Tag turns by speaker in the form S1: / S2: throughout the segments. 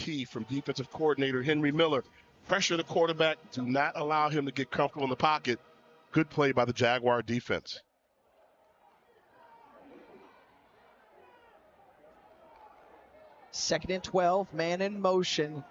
S1: key from defensive coordinator Henry Miller. Pressure the quarterback. Do not allow him to get comfortable in the pocket. Good play by the Jaguar defense.
S2: Second and 12, man in motion.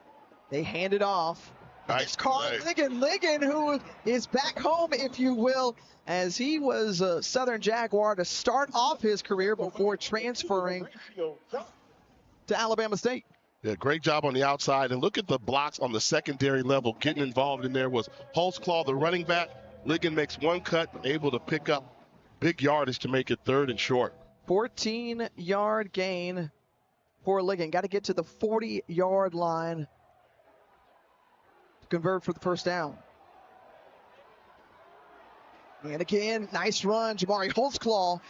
S2: They hand it off.
S1: Nice.
S2: Carl Ligon, who is back home, if you will, as he was a Southern Jaguar to start off his career before transferring to Alabama State.
S1: Yeah, great job on the outside. And look at the blocks on the secondary level. Getting involved in there was Holtzclaw, the running back. Ligon makes one cut, able to pick up big yardage to make it 3rd and short.
S2: 14-yard gain for Ligon. Got to get to the 40-yard line to convert for the first down. And again, nice run, Jamari Holtzclaw.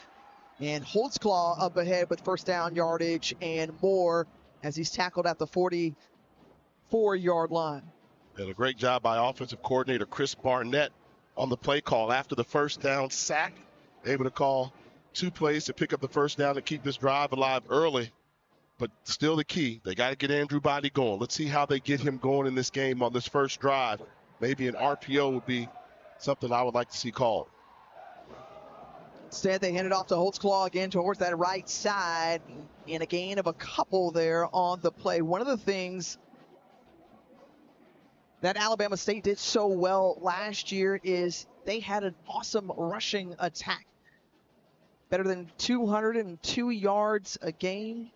S2: And Holtzclaw up ahead with first down yardage and more as he's tackled at the 44-yard line.
S1: And a great job by offensive coordinator Chris Barnett on the play call after the first down sack. Able to call 2 plays to pick up the first down and keep this drive alive early. But still the key, they got to get Andrew Body going. Let's see how they get him going in this game on this first drive. Maybe an RPO would be something I would like to see called.
S2: Instead, they hand it off to Holtzclaw again towards that right side, and a gain of a couple there on the play. One of the things that Alabama State did so well last year is they had an awesome rushing attack. Better than 202 yards a game.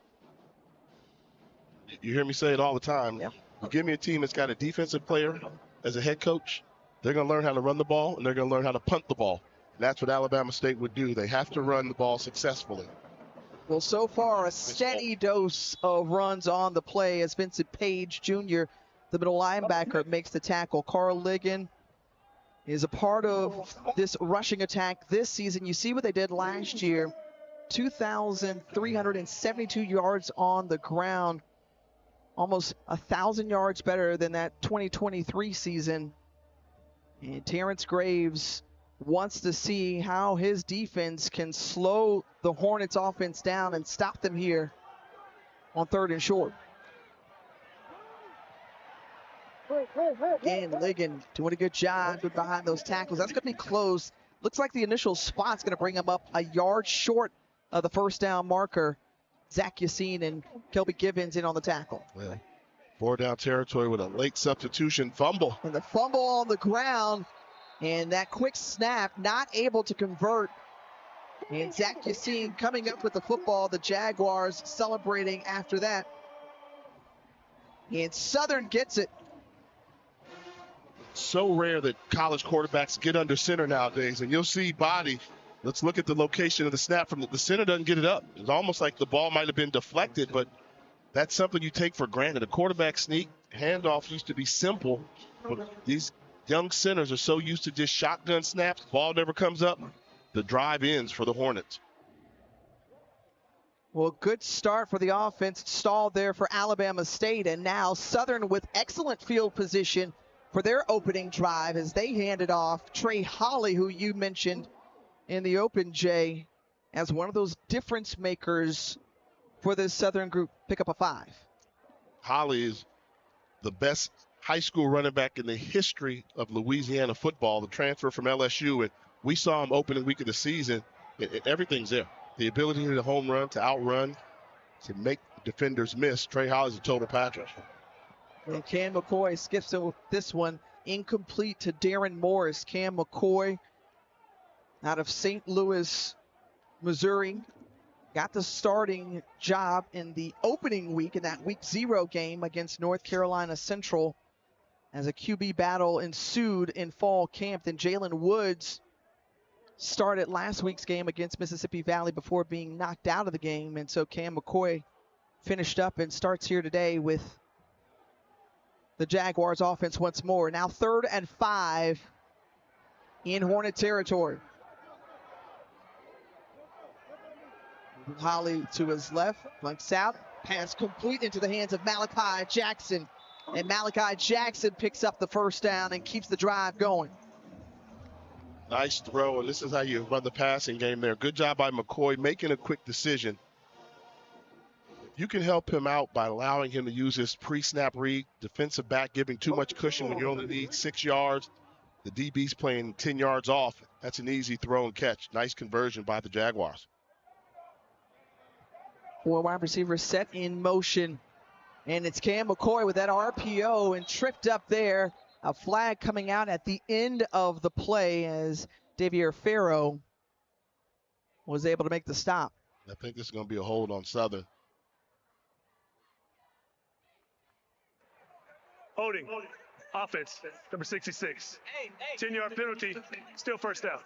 S1: You hear me say it all the time.
S2: Yeah.
S1: You give me a team that's got a defensive player as a head coach, they're going to learn how to run the ball, and they're going to learn how to punt the ball. That's what Alabama State would do. They have to run the ball successfully.
S2: Well, so far, a steady dose of runs on the play as Vincent Page Jr., the middle linebacker, makes the tackle. Carl Ligon is a part of this rushing attack this season. You see what they did last year. 2,372 yards on the ground. Almost 1,000 yards better than that 2023 season. And Terrence Graves wants to see how his defense can slow the Hornets offense down and stop them here on 3rd and short. Again, Ligon doing a good job behind those tackles. That's going to be close. Looks like the initial spot's going to bring him up a yard short of the first down marker. Zach Yassine and Kelby Gibbons in on the tackle.
S1: Well, 4 down territory with a late substitution fumble.
S2: And the fumble on the ground. And that quick snap, not able to convert. And Zach Yassine coming up with the football. The Jaguars celebrating after that. And Southern gets it.
S1: So rare that college quarterbacks get under center nowadays. And you'll see Body. Let's look at the location of the snap. From the center doesn't get it up. It's almost like the ball might have been deflected, but that's something you take for granted. A quarterback sneak handoff used to be simple, but these young centers are so used to just shotgun snaps. Ball never comes up. The drive ends for the Hornets.
S2: Well, good start for the offense. Stalled there for Alabama State. And now Southern with excellent field position for their opening drive as they hand it off. Trey Holly, who you mentioned in the open, Jay, as one of those difference makers for this Southern group. Pick up a 5.
S1: Holly is the best high school running back in the history of Louisiana football, the transfer from LSU. And we saw him opening week of the season. Everything's there. The ability to hit a home run, to outrun, to make defenders miss. Trey Holly's a total package.
S2: And Cam McCoy skips this one incomplete to Darren Morris. Cam McCoy out of St. Louis, Missouri, got the starting job in the opening week in that week 0 game against North Carolina Central as a QB battle ensued in fall camp. Then Jalen Woods started last week's game against Mississippi Valley before being knocked out of the game. And so Cam McCoy finished up and starts here today with the Jaguars offense once more. Now 3rd and 5 in Hornet territory. Holly to his left, flanks out, pass complete into the hands of Malachi Jackson. And Malachi Jackson picks up the first down and keeps the drive going.
S1: Nice throw, and this is how you run the passing game there. Good job by McCoy making a quick decision. You can help him out by allowing him to use his pre-snap read, defensive back giving too much cushion when you only need 6 yards. The DB's playing 10 yards off. That's an easy throw and catch. Nice conversion by the Jaguars.
S2: 4 wide receivers set in motion. And it's Cam McCoy with that RPO and tripped up there. A flag coming out at the end of the play as Davier Farrow was able to make the stop.
S1: I think this is going to be a hold on Southern.
S3: Holding. Offense, number 66. 10-yard penalty, still first down.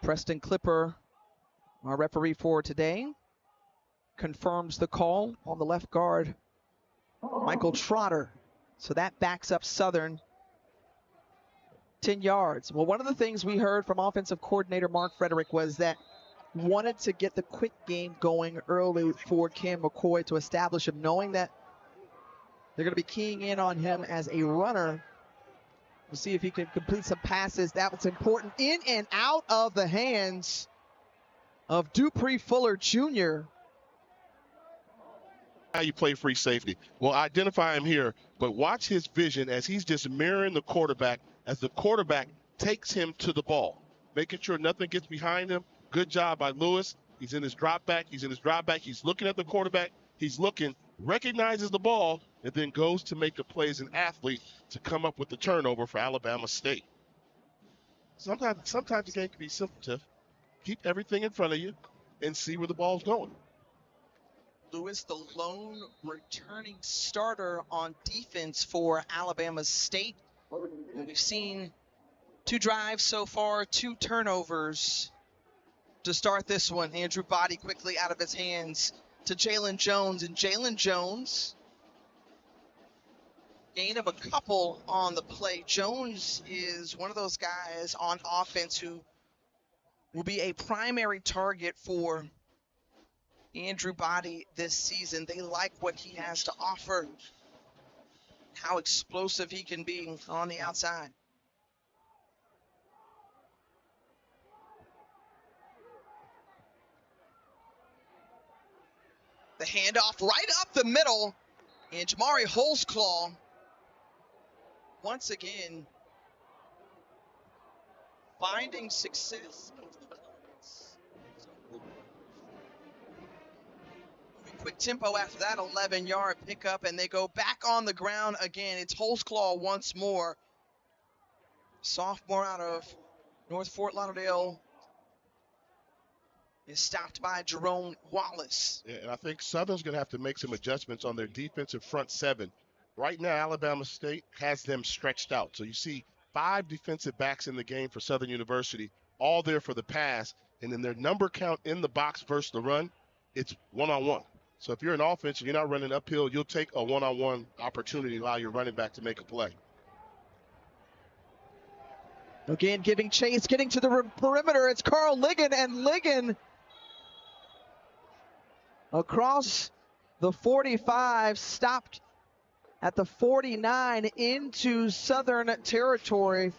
S2: Preston Clipper, our referee for today, confirms the call on the left guard, Michael Trotter. So that backs up Southern 10 yards. Well, one of the things we heard from offensive coordinator Mark Frederick was that wanted to get the quick game going early for Cam McCoy to establish him, knowing that they're going to be keying in on him as a runner. We'll see if he can complete some passes. That was important. In and out of the hands of Dupree Fuller Jr.
S1: How you play free safety. Well, identify him here, but watch his vision as he's just mirroring the quarterback as the quarterback takes him to the ball, making sure nothing gets behind him. Good job by Lewis. He's in his drop back. He's looking at the quarterback. He's looking, recognizes the ball, and then goes to make a play as an athlete to come up with the turnover for Alabama State. Sometimes the game can be simple, Tiff. Keep everything in front of you and see where the ball's going.
S2: Lewis, the lone returning starter on defense for Alabama State. We've seen 2 drives so far, 2 turnovers to start this one. Andrew Body quickly out of his hands to Jalen Jones. And Jalen Jones, gain of a couple on the play. Jones is one of those guys on offense who will be a primary target for Andrew Body this season. They like what he has to offer, how explosive he can be on the outside. The handoff right up the middle, and Jamari Holzclaw once again finding success. Quick tempo after that 11-yard pickup, and they go back on the ground again. It's Holzclaw once more. Sophomore out of North Fort Lauderdale is stopped by Jerome Wallace.
S1: Yeah, and I think Southern's going to have to make some adjustments on their defensive front 7. Right now, Alabama State has them stretched out. So you see 5 defensive backs in the game for Southern University, all there for the pass. And in their number count in the box versus the run, it's one-on-one. So if you're an offense and you're not running uphill, you'll take a one-on-one opportunity to allow your running back to make a play.
S2: Again, giving chase, getting to the perimeter. It's Carl Ligon, and Ligon across the 45, stopped at the 49 into Southern territory.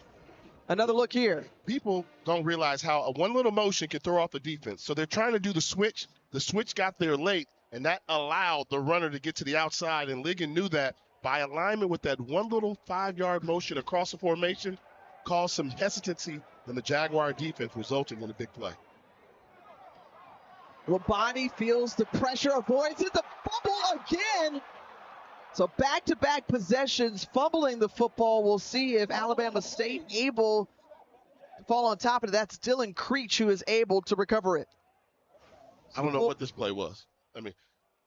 S2: Another look here.
S1: People don't realize how one little motion can throw off the defense. So they're trying to do the switch. The switch got there late, and that allowed the runner to get to the outside, and Ligon knew that by alignment with that one little 5-yard motion across the formation, caused some hesitancy in the Jaguar defense, resulting in a big play.
S2: Labonte feels the pressure, avoids it, the fumble again. So back-to-back possessions, fumbling the football. We'll see if Alabama State able to fall on top of it. That's Dylan Creech who is able to recover it.
S1: I don't know what this play was. I mean,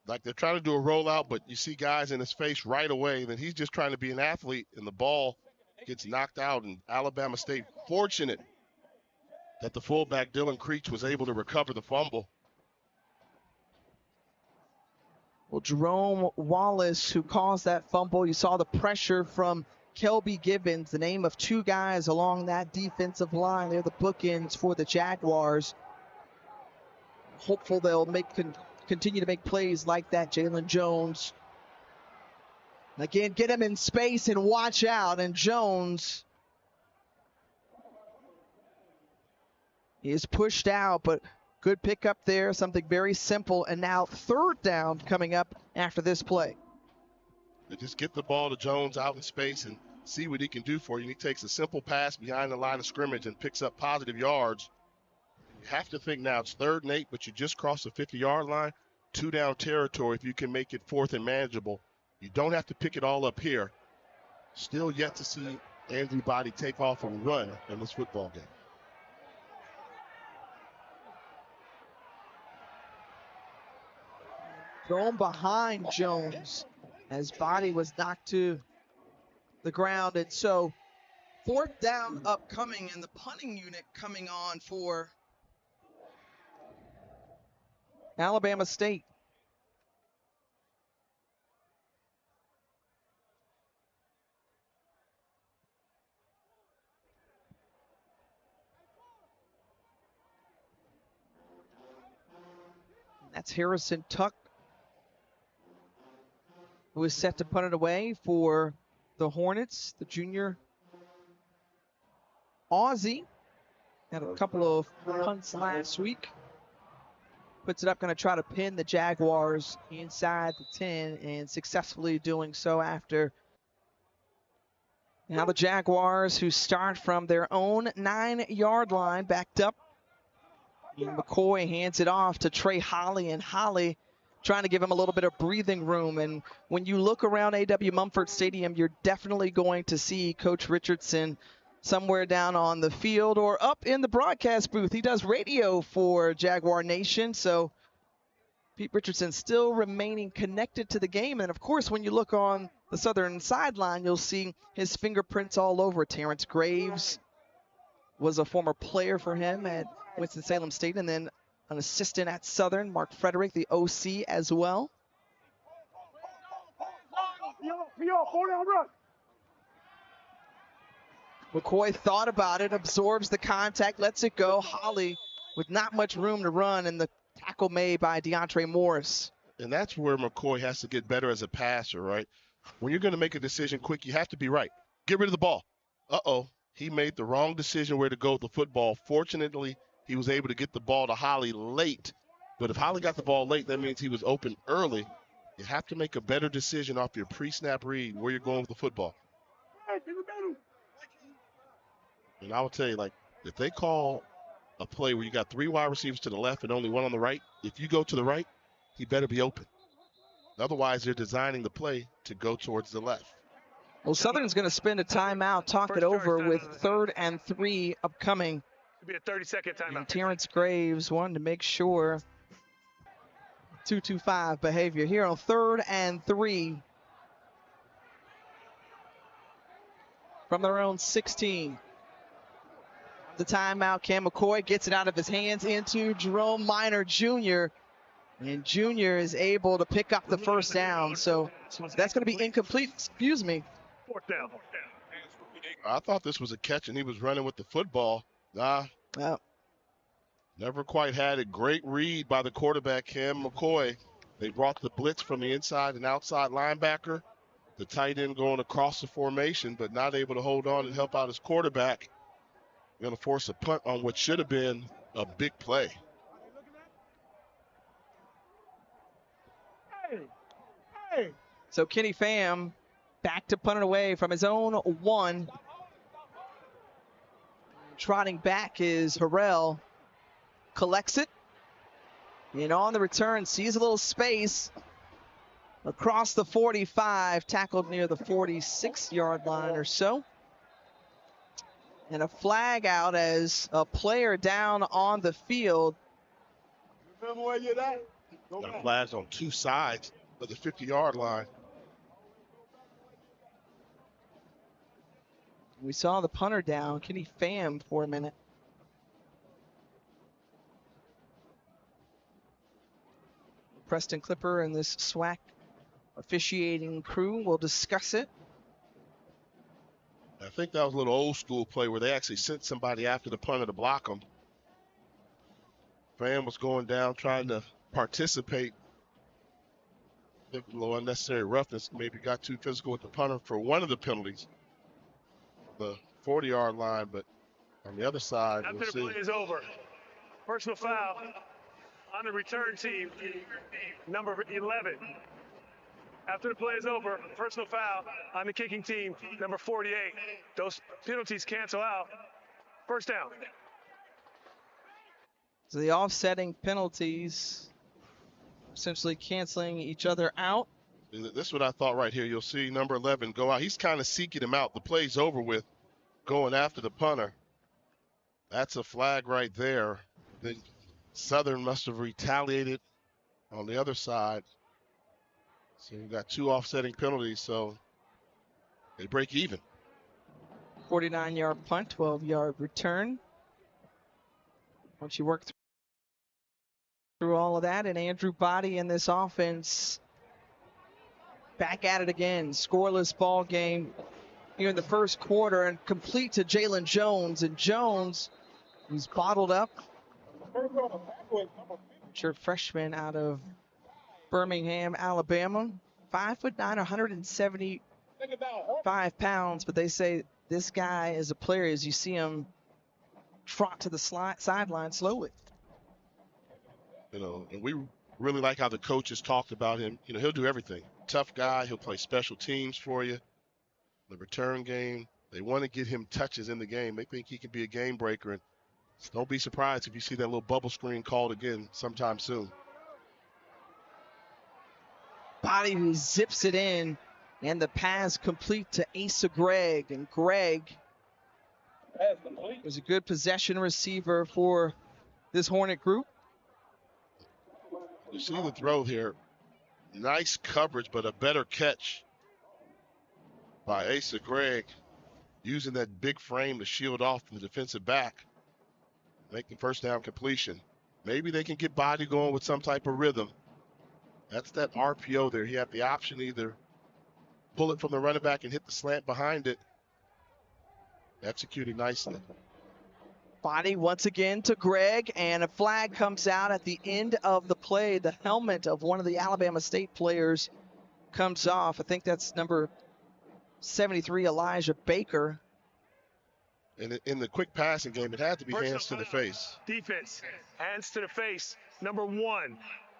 S1: like they're trying to do a rollout, but you see guys in his face right away. Then he's just trying to be an athlete, and the ball gets knocked out. And Alabama State fortunate that the fullback Dylan Creech was able to recover the fumble.
S2: Well, Jerome Wallace, who caused that fumble, you saw the pressure from Kelby Gibbons, the name of 2 guys along that defensive line. They're the bookends for the Jaguars. Hopeful they'll continue to make plays like that. Jalen Jones. Again, get him in space and watch out. And Jones is pushed out, but Good pickup there, something very simple. And now third down coming up after this play.
S1: Just get the ball to Jones out in space and see what he can do for you. And he takes a simple pass behind the line of scrimmage and picks up positive yards. You have to think now it's 3rd and 8, but you just crossed the 50-yard line. 2-down territory if you can make it 4th and manageable. You don't have to pick it all up here. Still yet to see Andrew Body take off and run in this football game.
S2: Thrown behind Jones as Body was knocked to the ground. And so 4th down upcoming, and the punting unit coming on for Alabama State. That's Harrison Tuck, who is set to punt it away for the Hornets. The junior Aussie had a couple of punts last week. Puts it up, going to try to pin the Jaguars inside the 10, and successfully doing so after. Now the Jaguars, who start from their own 9-yard line, backed up. And McCoy hands it off to Trey Holly, and Holly trying to give him a little bit of breathing room. And when you look around A.W. Mumford Stadium, you're definitely going to see Coach Richardson somewhere down on the field or up in the broadcast booth. He does radio for Jaguar Nation, so Pete Richardson still remaining connected to the game. And of course, when you look on the Southern sideline, you'll see his fingerprints all over. Terrence Graves was a former player for him at Winston-Salem State, and then an assistant at Southern. Mark Frederick, the OC as well. McCoy thought about it, absorbs the contact, lets it go. Holly with not much room to run, and the tackle made by DeAndre Morris.
S1: And that's where McCoy has to get better as a passer, right? When you're going to make a decision quick, you have to be right. Get rid of the ball. Uh-oh. He made the wrong decision where to go with the football. Fortunately, he was able to get the ball to Holly late. But if Holly got the ball late, that means he was open early. You have to make a better decision off your pre-snap read where you're going with the football. And I will tell you, like, if they call a play where you got 3 wide receivers to the left and only 1 on the right, if you go to the right, he better be open. Otherwise, they're designing the play to go towards the left.
S2: Well, Southern's going to spend a timeout, talk it over with 3rd and 3 upcoming.
S3: It'll be a 30-second timeout.
S2: And Terrence Graves wanted to make sure 2-2-5 behavior here on 3rd and 3 from their own 16. The timeout, Cam McCoy gets it out of his hands into Jerome Minor Jr. And Jr. is able to pick up the first down. So that's going to be incomplete. Excuse me.
S3: 4th down.
S1: I thought this was a catch, and he was running with the football. Never quite had a great read by the quarterback, Cam McCoy. They brought the blitz from the inside and outside linebacker. The tight end going across the formation, but not able to hold on and help out his quarterback. Going to force a punt on what should have been a big play.
S2: So Kenny Pham back to punt it away from his own 1. Trotting back is Harrell. Collects it. And on the return, sees a little space across the 45, tackled near the 46-yard line or so. And a flag out as a player down on the field.
S1: Remember where you're at? Got flags on 2 sides of the 50-yard line.
S2: We saw the punter down, Kenny Pham, for a minute. Preston Clipper and this SWAC officiating crew will discuss it.
S1: I think that was a little old school play where they actually sent somebody after the punter to block him. Pham was going down trying to participate. I think a little unnecessary roughness, maybe got too physical with the punter for one of the penalties. The 40-yard line, but on the other side,
S3: After
S1: we'll
S3: the
S1: see.
S3: play is over. Personal foul On the return team, number 11. After the play is over, personal foul on the kicking team, number 48. Those penalties cancel out. First down.
S2: So the offsetting penalties essentially canceling each other out.
S1: This is what I thought right here. You'll see number 11 go out. He's kind of seeking him out. The play's over with, going after the punter. That's a flag right there. Then Southern must have retaliated on the other side. So we've got two offsetting penalties, so they break even.
S2: 49-yard punt, 12-yard return. Once you work through all of that, and Andrew Body in this offense back at it again. Scoreless ball game here in the first quarter, and complete to Jalen Jones. And Jones, who's bottled up, sure, freshman out of Birmingham, Alabama, 5'9", 175 pounds. But they say this guy is a player as you see him trot to the sideline slowly.
S1: You know, and we really like how the coaches talked about him. You know, he'll do everything. Tough guy. He'll play special teams for you. The return game. They want to get him touches in the game. They think he can be a game breaker. And don't be surprised if you see that little bubble screen called again sometime soon.
S2: Body who zips it in, and the pass complete to Asa Gregg. And Gregg was a good possession receiver for this Hornet group.
S1: You see the throw here. Nice coverage, but a better catch by Asa Gregg, using that big frame to shield off the defensive back. Making first down completion. Maybe they can get Body going with some type of rhythm. That's that RPO there. He had the option to either pull it from the running back and hit the slant behind it. Executed nicely.
S2: Body once again to Gregg, and a flag comes out at the end of the play. The helmet of one of the Alabama State players comes off. I think that's number 73, Elijah Baker.
S1: And in the quick passing game, it had to be hands to the face.
S3: Defense, hands to the face. Number 1.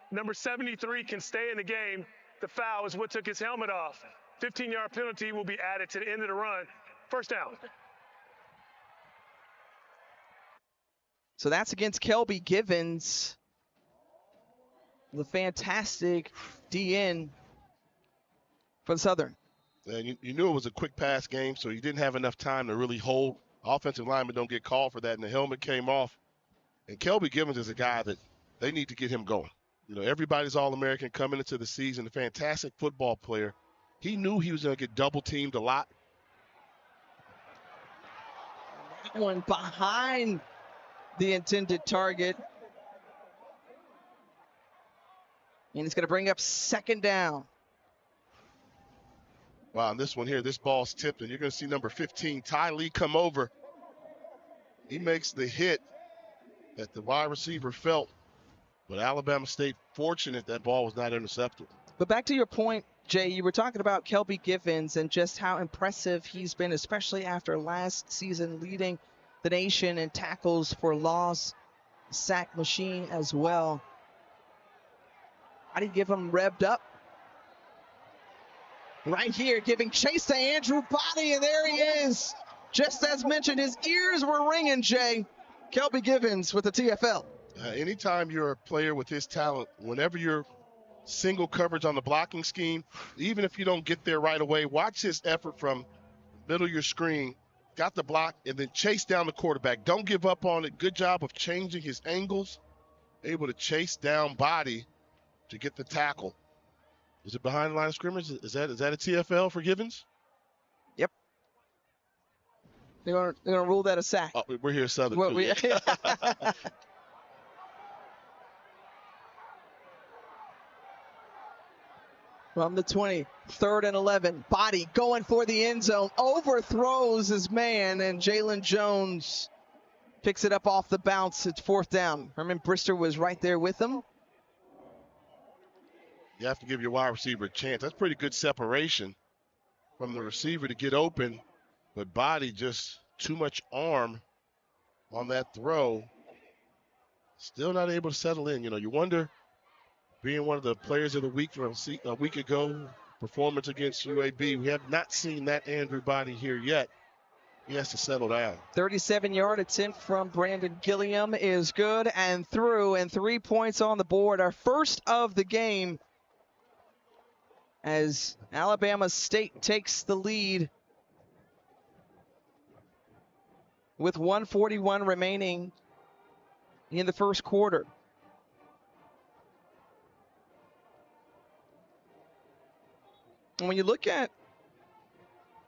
S3: Number 73 can stay in the game. The foul is what took his helmet off. 15-yard penalty will be added to the end of the run. First down.
S2: So that's against Kelby Givens, the fantastic DN for Southern.
S1: And you knew it was a quick pass game, so you didn't have enough time to really hold. Offensive linemen don't get called for that, and the helmet came off. And Kelby Givens is a guy that they need to get him going. You know, everybody's All-American coming into the season, a fantastic football player. He knew he was going to get double-teamed a lot.
S2: One behind the intended target. And he's going to bring up second down.
S1: Wow, and this one here, this ball's tipped, and you're going to see number 15, Ty Lee, come over. He makes the hit that the wide receiver felt. But Alabama State fortunate that ball was not intercepted.
S2: But back to your point, Jay, you were talking about Kelby Givens and just how impressive he's been, especially after last season leading the nation in tackles for loss, sack machine as well. How do you give him revved up? Right here, giving chase to Andrew Body, and there he is. Just as mentioned, his ears were ringing, Jay. Kelby Givens with the TFL.
S1: Anytime you're a player with his talent, whenever you're single coverage on the blocking scheme, even if you don't get there right away, watch his effort from middle of your screen, got the block, and then chase down the quarterback. Don't give up on it. Good job of changing his angles, able to chase down Body to get the tackle. Is it behind the line of scrimmage? Is that a TFL for Givens?
S2: Yep. They're gonna rule that a sack.
S1: Oh, we're here Southern. Well,
S2: From the 20, 3rd and 11. Body going for the end zone. Overthrows his man, and Jalen Jones picks it up off the bounce. It's 4th down. Herman Brister was right there with him.
S1: You have to give your wide receiver a chance. That's pretty good separation from the receiver to get open, but Body just too much arm on that throw. Still not able to settle in. You wonder, being one of the players of the week from a week ago, performance against UAB, we have not seen that Andrew Body here yet. He has to settle down.
S2: 37-yard attempt from Brandon Gilliam is good and through, and 3 points on the board. Our first of the game as Alabama State takes the lead with 1:41 remaining in the first quarter. And when you look at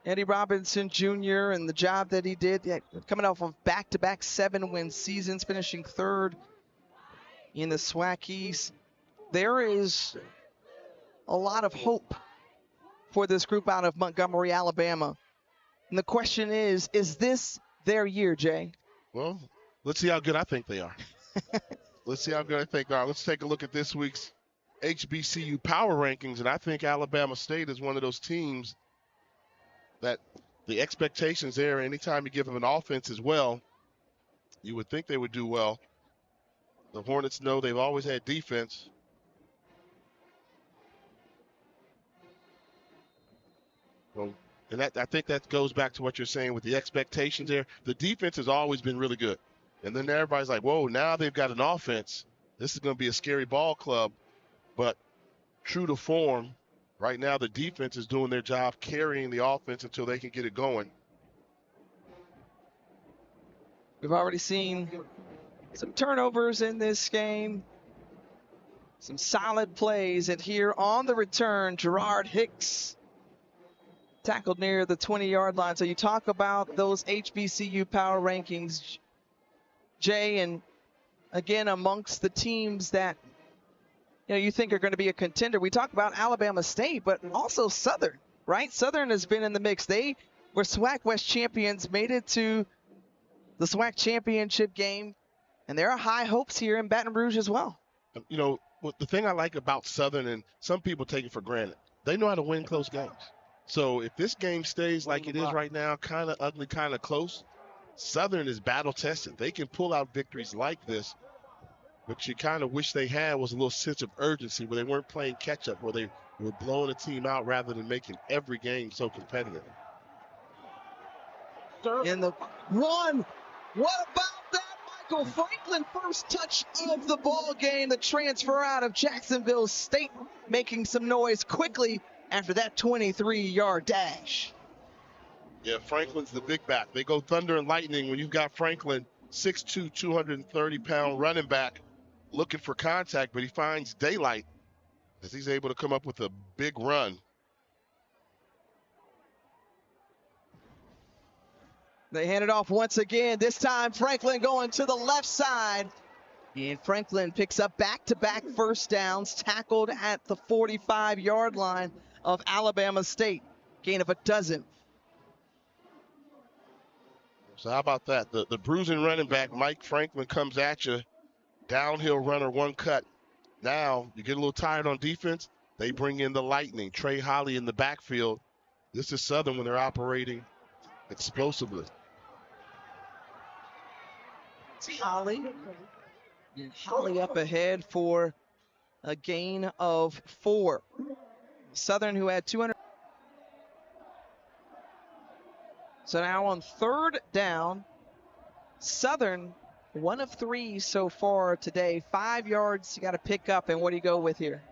S2: Eddie Robinson Jr. and the job that he did, coming off of back-to-back 7-win seasons, finishing third in the SWAC East, there is a lot of hope for this group out of Montgomery, Alabama. And the question is this their year, Jay?
S1: Well, let's see how good I think they are. Let's see how good I think they are. Let's take a look at this week's HBCU power rankings, and I think Alabama State is one of those teams that the expectations there, anytime you give them an offense as well, you would think they would do well. The Hornets know they've always had defense. Well, and I think that goes back to what you're saying with the expectations there. The defense has always been really good. And then everybody's like, whoa, now they've got an offense. This is going to be a scary ball club. But true to form, right now the defense is doing their job carrying the offense until they can get it going.
S2: We've already seen some turnovers in this game. Some solid plays. And here on the return, Gerard Hicks tackled near the 20-yard line. So you talk about those HBCU power rankings, Jay, and again, amongst the teams that you think are going to be a contender. We talk about Alabama State, but also Southern, right? Southern has been in the mix. They were SWAC West champions, made it to the SWAC championship game, and there are high hopes here in Baton Rouge as well.
S1: The thing I like about Southern, and some people take it for granted, they know how to win close games. So if this game stays like it is right now, kind of ugly, kind of close, Southern is battle tested. They can pull out victories like this. What you kind of wish they had was a little sense of urgency where they weren't playing catch-up, where they were blowing a team out rather than making every game so competitive.
S2: In the run, what about that? Michael Franklin, first touch of the ball game. The transfer out of Jacksonville State making some noise quickly after that 23-yard dash.
S1: Yeah, Franklin's the big back. They go thunder and lightning when you've got Franklin, 6'2", 230-pound running back, looking for contact, but he finds daylight as he's able to come up with a big run.
S2: They hand it off once again. This time Franklin going to the left side. And Franklin picks up back-to-back first downs, tackled at the 45-yard line of Alabama State. Gain of a dozen.
S1: So how about that? The bruising running back, Mike Franklin, comes at you. Downhill runner, one cut. Now, you get a little tired on defense, they bring in the lightning. Trey Holly in the backfield. This is Southern when they're operating explosively.
S2: It's Holly. And Holly up ahead for a gain of 4. Southern, who had 200. So now on third down, Southern, 1 of 3 so far today. 5 yards you got to pick up, and what do you go with here?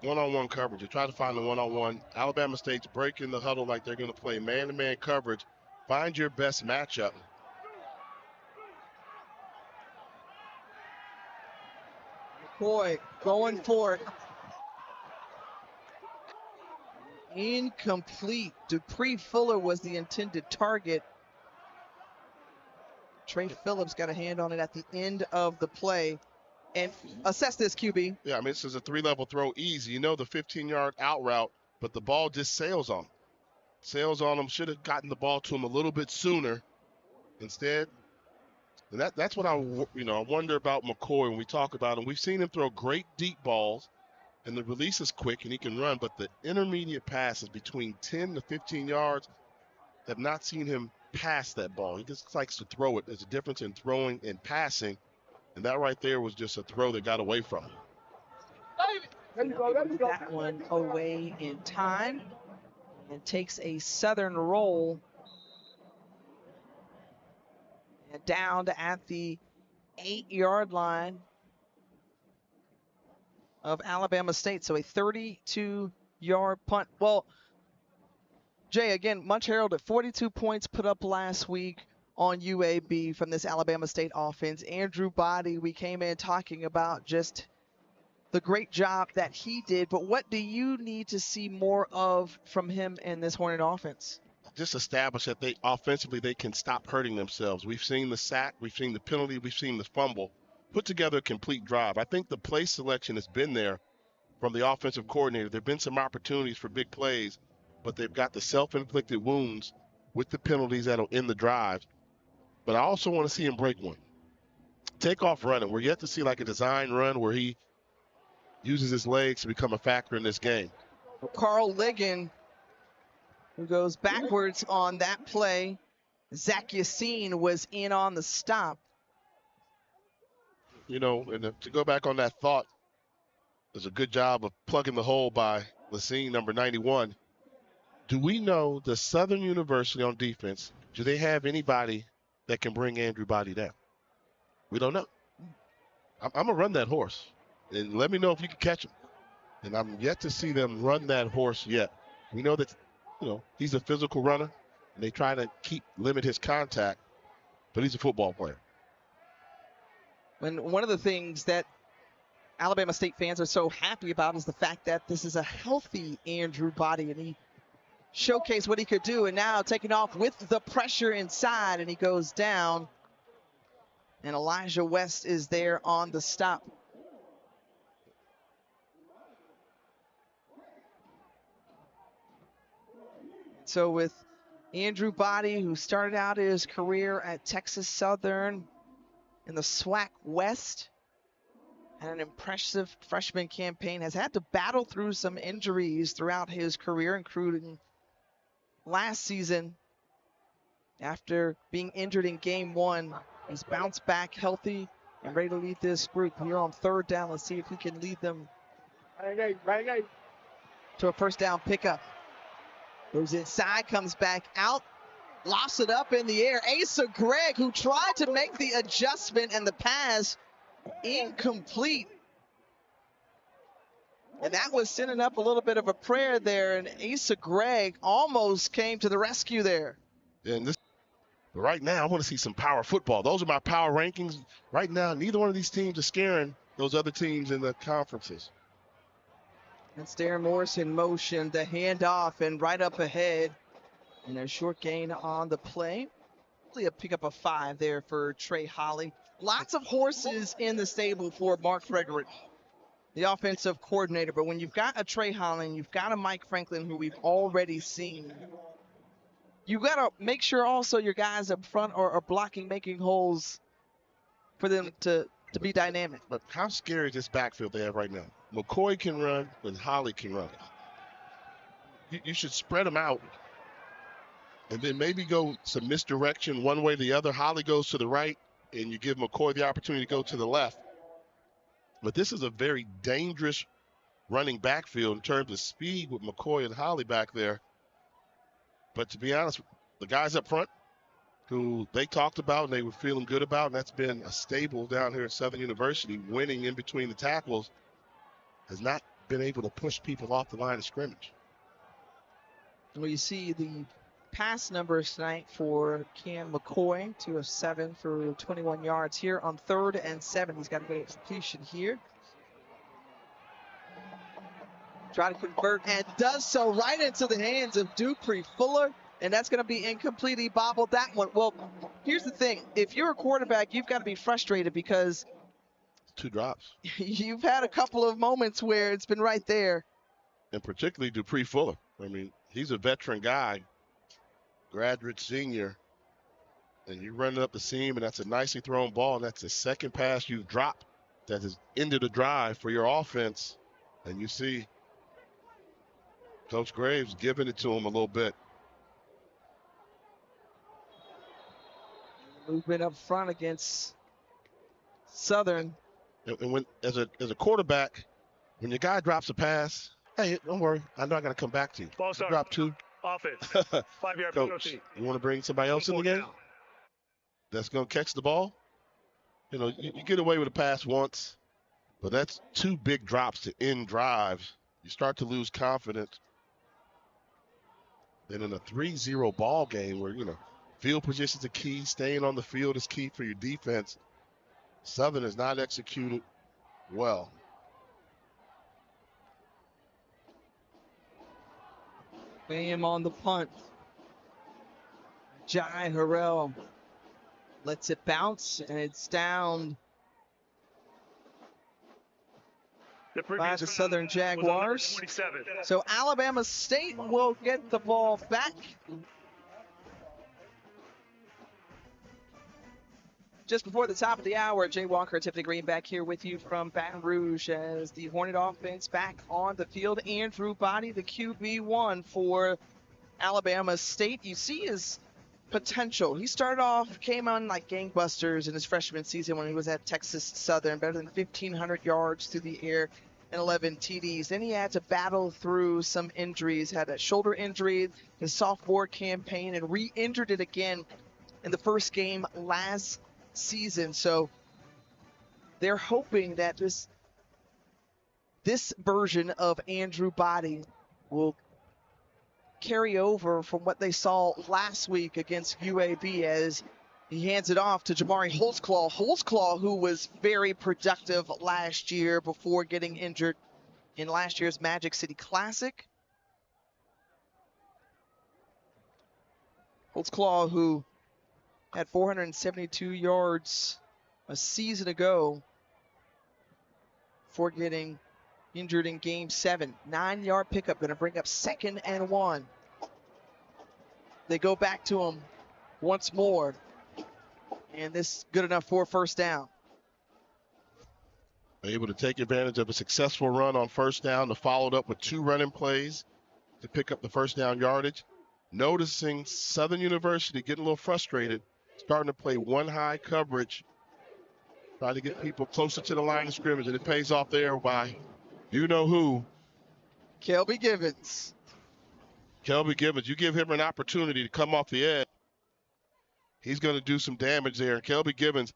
S1: One-on-one coverage. You try to find the one-on-one. Alabama State's breaking the huddle like they're going to play man-to-man coverage. Find your best matchup.
S2: Boy, going for it. Incomplete. Dupree Fuller was the intended target. Trey Phillips got a hand on it at the end of the play. And assess this, QB.
S1: Yeah, I mean, this is a 3-level throw easy. You know the 15-yard out route, but the ball just sails on him. Sails on him. Should have gotten the ball to him a little bit sooner. Instead, and that's what I wonder about McCoy when we talk about him. We've seen him throw great deep balls, and the release is quick and he can run, but the intermediate passes between 10 to 15 yards, have not seen him pass that ball. He just likes to throw it. There's a difference in throwing and passing, And that right there was just a throw that got away from him.
S2: That one away in time and takes a Southern roll and down to at the 8-yard line of Alabama State. So a 32-yard punt. Well, Jay, again, much heralded, 42 points put up last week on UAB from this Alabama State offense. Andrew Body, we came in talking about just the great job that he did, but what do you need to see more of from him in this Hornet offense?
S1: Just establish that they offensively they can stop hurting themselves. We've seen the sack, we've seen the penalty, we've seen the fumble. Put together a complete drive. I think the play selection has been there from the offensive coordinator. There have been some opportunities for big plays, but they've got the self-inflicted wounds with the penalties that'll end the drive. But I also want to see him break one. Take off running. We're yet to see like a design run where he uses his legs to become a factor in this game.
S2: Carl Ligon, who goes backwards on that play. Zach Yassine was in on the stop.
S1: You know, and to go back on that thought, there's a good job of plugging the hole by Yassine, number 91. Do we know the Southern University on defense, do they have anybody that can bring Andrew Body down? We don't know. I'm going to run that horse. And let me know if you can catch him. And I'm yet to see them run that horse yet. We know that, you know, he's a physical runner, and they try to limit his contact, but he's a football player.
S2: And one of the things that Alabama State fans are so happy about is the fact that this is a healthy Andrew Body, and he showcased what he could do, and now taking off with the pressure inside, and he goes down. And Elijah West is there on the stop. So with Andrew Body, who started out his career at Texas Southern in the SWAC West, had an impressive freshman campaign, has had to battle through some injuries throughout his career, including last season. After being injured in game 1, he's bounced back healthy and ready to lead this group here on 3rd down. Let's see if he can lead them to a first down pickup. Goes inside, comes back out, lofts it up in the air. Asa Gregg, who tried to make the adjustment, and the pass incomplete. And that was sending up a little bit of a prayer there, and Asa Gregg almost came to the rescue there.
S1: And right now, I want to see some power football. Those are my power rankings. Right now, neither one of these teams are scaring those other teams in the conferences.
S2: That's Darren Morris in motion, the handoff, and right up ahead. And a short gain on the play. Really a pickup of 5 there for Trey Holly. Lots of horses in the stable for Mark Frederick, the offensive coordinator. But when you've got a Trey Holly and you've got a Mike Franklin, who we've already seen, you got to make sure also your guys up front are blocking, making holes for them to be dynamic.
S1: But how scary is this backfield they have right now? McCoy can run and Holly can run. You should spread them out and then maybe go some misdirection one way or the other. Holly goes to the right and you give McCoy the opportunity to go to the left. But this is a very dangerous running backfield in terms of speed with McCoy and Holly back there. But to be honest, the guys up front who they talked about and they were feeling good about, and that's been a staple down here at Southern University, winning in between the tackles, has not been able to push people off the line of scrimmage.
S2: Well, you see the pass numbers tonight for Cam McCoy, 2 of 7 for 21 yards here on 3rd and 7. He's got a good completion here. Try to convert and does so right into the hands of Dupree Fuller, and that's going to be incomplete. He bobbled that one. Well, here's the thing. If you're a quarterback, you've got to be frustrated because
S1: 2 drops.
S2: You've had a couple of moments where it's been right there.
S1: And particularly Dupree Fuller. I mean, he's a veteran guy, graduate senior, and you run it up the seam, and that's a nicely thrown ball, and that's the second pass you've dropped that has ended the drive for your offense. And you see Coach Graves giving it to him a little bit.
S2: Movement up front against Southern.
S1: And when as a quarterback, when your guy drops a pass, hey, don't worry, I know I got to come back to you.
S3: Ball start.
S1: Drop 2.
S3: Offense. 5-yard
S1: Coach,
S3: penalty.
S1: you want to bring somebody else in the game
S3: Down.
S1: that's going to catch the ball? You know, you get away with a pass once, but that's 2 big drops to end drives. You start to lose confidence. Then in a 3-0 ball game where, you know, field position is a key, staying on the field is key for your defense, Southern has not executed well.
S2: Bam on the punt. Jai Harrell lets it bounce, and it's down by the Southern Jaguars.
S3: 27.
S2: So Alabama State will get the ball back. Just before the top of the hour, Jay Walker, Tiffany Green back here with you from Baton Rouge as the Hornet offense back on the field. Andrew Body, the QB1 for Alabama State. You see his potential. He started off, came on like gangbusters in his freshman season when he was at Texas Southern, better than 1,500 yards through the air and 11 TDs. Then he had to battle through some injuries, had a shoulder injury his sophomore campaign and re-injured it again in the first game last season. So they're hoping that this version of Andrew Body will carry over from what they saw last week against UAB as he hands it off to Jamari Holtzclaw. Holtzclaw, who was very productive last year before getting injured in last year's Magic City Classic. Holtzclaw, who had 472 yards a season ago before getting injured in game 7. 9-yard pickup, going to bring up 2nd and 1. They go back to him once more. And this is good enough for a first down.
S1: Able to take advantage of a successful run on first down to follow it up with 2 running plays to pick up the first down yardage. Noticing Southern University getting a little frustrated, starting to play one high coverage, trying to get people closer to the line of scrimmage, and it pays off there by you know who.
S2: Kelby Givens.
S1: Kelby Givens, you give him an opportunity to come off the edge, he's going to do some damage there. And Kelby Givens,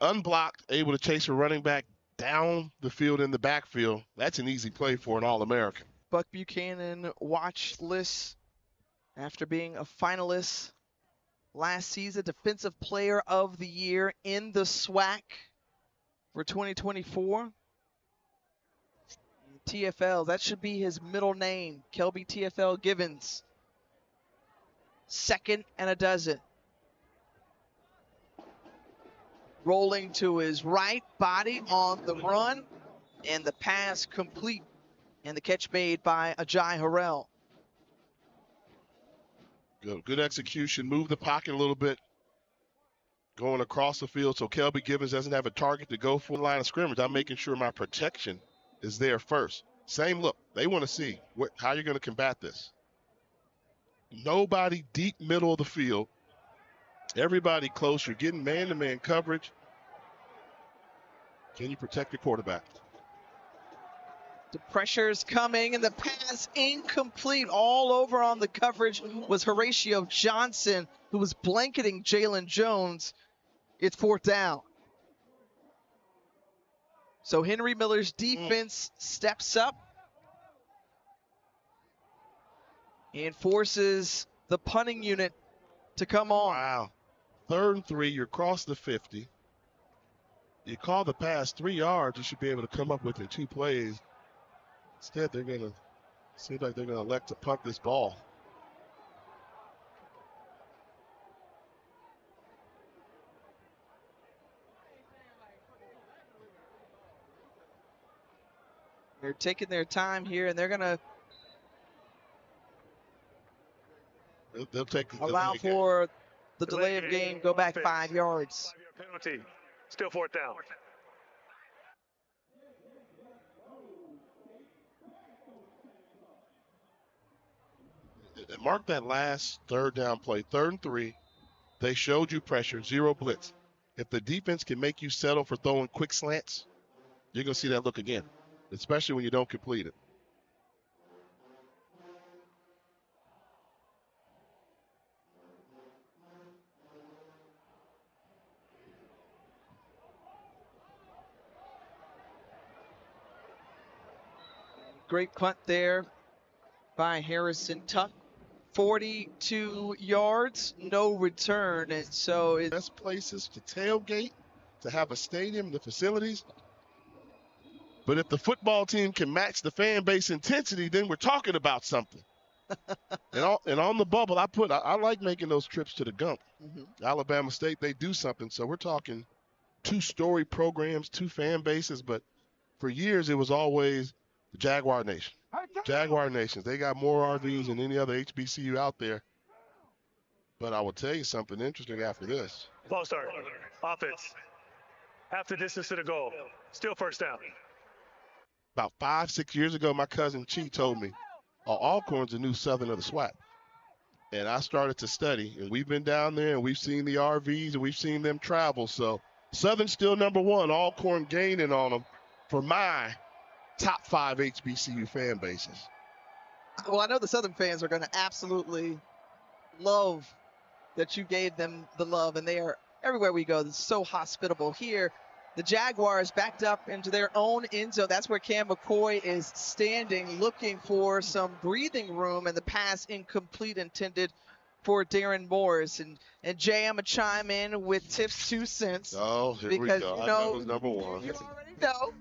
S1: unblocked, able to chase a running back down the field in the backfield. That's an easy play for an All-American.
S2: Buck Buchanan watch list after being a finalist last season, Defensive Player of the Year in the SWAC for 2024. TFL, that should be his middle name, Kelby TFL Givens. 2nd and a dozen. Rolling to his right, Body on the run, and the pass complete, and the catch made by Ajay Harrell.
S1: Good execution, move the pocket a little bit, going across the field so Kelby Givens doesn't have a target to go for the line of scrimmage. I'm making sure my protection is there first. Same look. They want to see how you're going to combat this. Nobody deep middle of the field. Everybody close. You're getting man-to-man coverage. Can you protect your quarterback?
S2: The pressure's coming, and the pass incomplete. All over on the coverage was Horatio Johnson, who was blanketing Jalen Jones. It's 4th down. So Henry Miller's defense steps up and forces the punting unit to come on.
S1: Wow. 3rd and 3, you're across the 50. You call the pass 3 yards, you should be able to come up with in 2 plays. Instead, they're going to seem like they're going to elect to punt this ball.
S2: They're taking their time here, and they're going to
S1: they'll take
S2: allow for the delay of game, go back 5 yards.
S3: 5-yard penalty. Still 4th down.
S1: Mark that last 3rd down play, 3rd and 3. They showed you pressure, 0 blitz. If the defense can make you settle for throwing quick slants, you're going to see that look again, especially when you don't complete it.
S2: Great punt there by Harrison Tuck. 42 yards, no return. And so it's
S1: best places to tailgate, to have a stadium, the facilities. But if the football team can match the fan base intensity, then we're talking about something. and on the bubble, I like making those trips to the Gump. Alabama State, they do something. So we're talking 2-story programs, 2 fan bases. But for years, it was always the Jaguar Nation. Jaguar Nations. They got more RVs than any other HBCU out there. But I will tell you something interesting after this.
S3: Ball start. Offense. Half the distance to the goal. Still first down.
S1: About 5-6 years ago, my cousin Chi told me, Alcorn's the new Southern of the SWAT. And I started to study, and we've been down there, and we've seen the RVs, and we've seen them travel. So Southern's still number one. Alcorn gaining on them for my top 5 HBCU fan bases.
S2: Well, I know the Southern fans are going to absolutely love that you gave them the love, and they are everywhere we go. They're so hospitable here. The Jaguars backed up into their own end zone. That's where Cam McCoy is standing, looking for some breathing room, and the pass incomplete, intended for Darren Morris. And Jay, I'm going to chime in with Tiff's 2 cents.
S1: Oh, here we go. I know who's number one.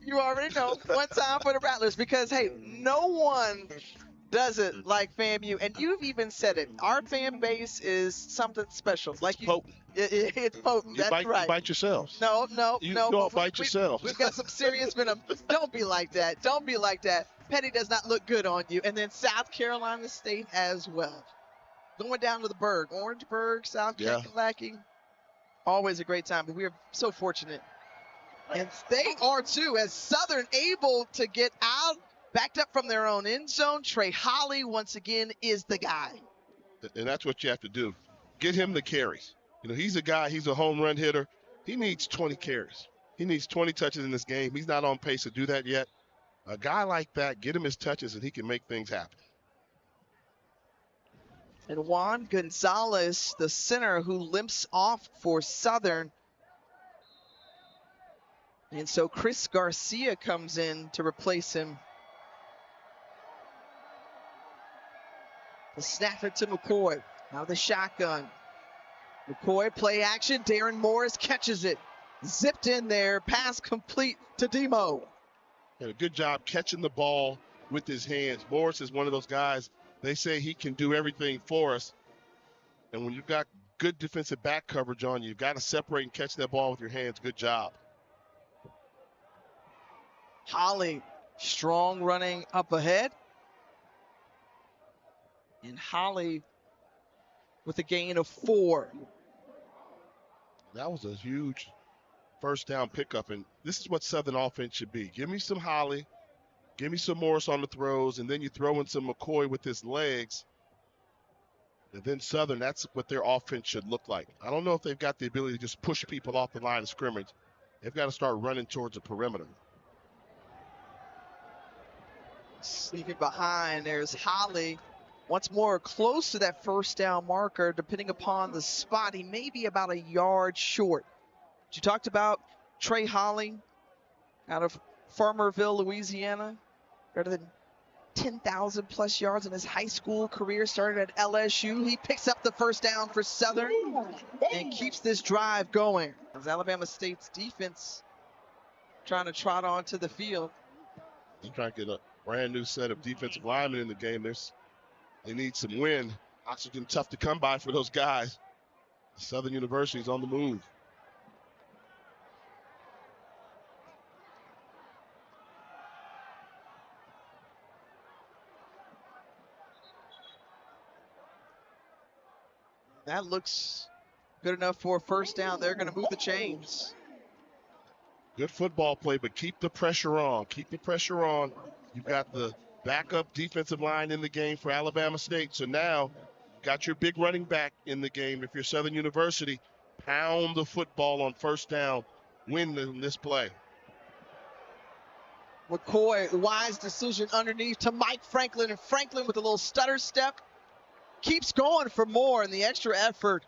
S2: You already know. One time for the Rattlers, because, hey, no one does it like FAMU. And you've even said it. Our fan base is something special. Like
S1: it's potent.
S2: It's potent. That's right.
S1: You bite yourselves.
S2: No.
S1: You don't bite yourselves.
S2: We've got some serious venom. Don't be like that. Don't be like that. Petty does not look good on you. And then South Carolina State as well. Going down to the Berg. Orangeburg, South Kakalaki. Always a great time. But we are so fortunate. And they are too, as Southern able to get out, backed up from their own end zone. Trey Holly, once again, is the guy.
S1: And that's what you have to do. Get him the carries. He's a guy, he's a home run hitter. He needs 20 carries. He needs 20 touches in this game. He's not on pace to do that yet. A guy like that, get him his touches and he can make things happen.
S2: And Juan Gonzalez, the center, who limps off for Southern. And so Chris Garcia comes in to replace him. The snap it to McCoy. Now the shotgun. McCoy, play action. Darren Morris catches it. Zipped in there. Pass complete to Demo.
S1: Had a good job catching the ball with his hands. Morris is one of those guys, they say he can do everything for us. And when you've got good defensive back coverage on you, you've got to separate and catch that ball with your hands. Good job.
S2: Holly, strong running up ahead. And Holly with a gain of 4.
S1: That was a huge first down pickup, and this is what Southern offense should be. Give me some Holly, give me some Morris on the throws, and then you throw in some McCoy with his legs. And then Southern, that's what their offense should look like. I don't know if they've got the ability to just push people off the line of scrimmage. They've got to start running towards the perimeter.
S2: Sneaking behind, there's Holly. Once more, close to that first down marker, depending upon the spot. He may be about a yard short. You talked about Trey Holly out of Farmerville, Louisiana. Better than 10,000 plus yards in his high school career. Started at LSU. He picks up the first down for Southern and keeps this drive going. As Alabama State's defense trying to trot onto the field.
S1: He's trying to get a brand new set of defensive linemen in the game. They need some wind. Oxygen tough to come by for those guys. Southern University is on the move.
S2: That looks good enough for a first down. They're going to move the chains.
S1: Good football play, but keep the pressure on. Keep the pressure on. You've got the backup defensive line in the game for Alabama State. So now you've got your big running back in the game. If you're Southern University, pound the football on first down, win this play.
S2: McCoy, wise decision underneath to Mike Franklin, and Franklin with a little stutter step keeps going for more in the extra effort.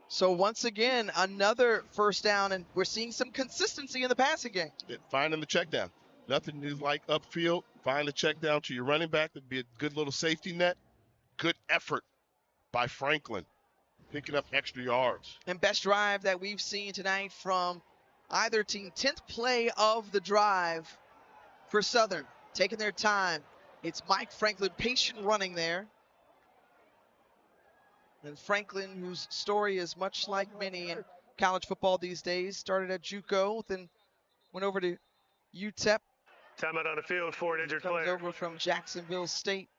S2: So once again, another first down, and we're seeing some consistency in the passing game.
S1: Finding the check down. Nothing new like upfield. Find the check down to your running back. That'd be a good little safety net. Good effort by Franklin, picking up extra yards.
S2: And best drive that we've seen tonight from either team. 10th play of the drive for Southern. Taking their time. It's Mike Franklin, patient running there. And Franklin, whose story is much like many in college football these days, started at JUCO, then went over to UTEP.
S3: Timeout on the field for an injured
S2: Comes
S3: player.
S2: over from Jacksonville State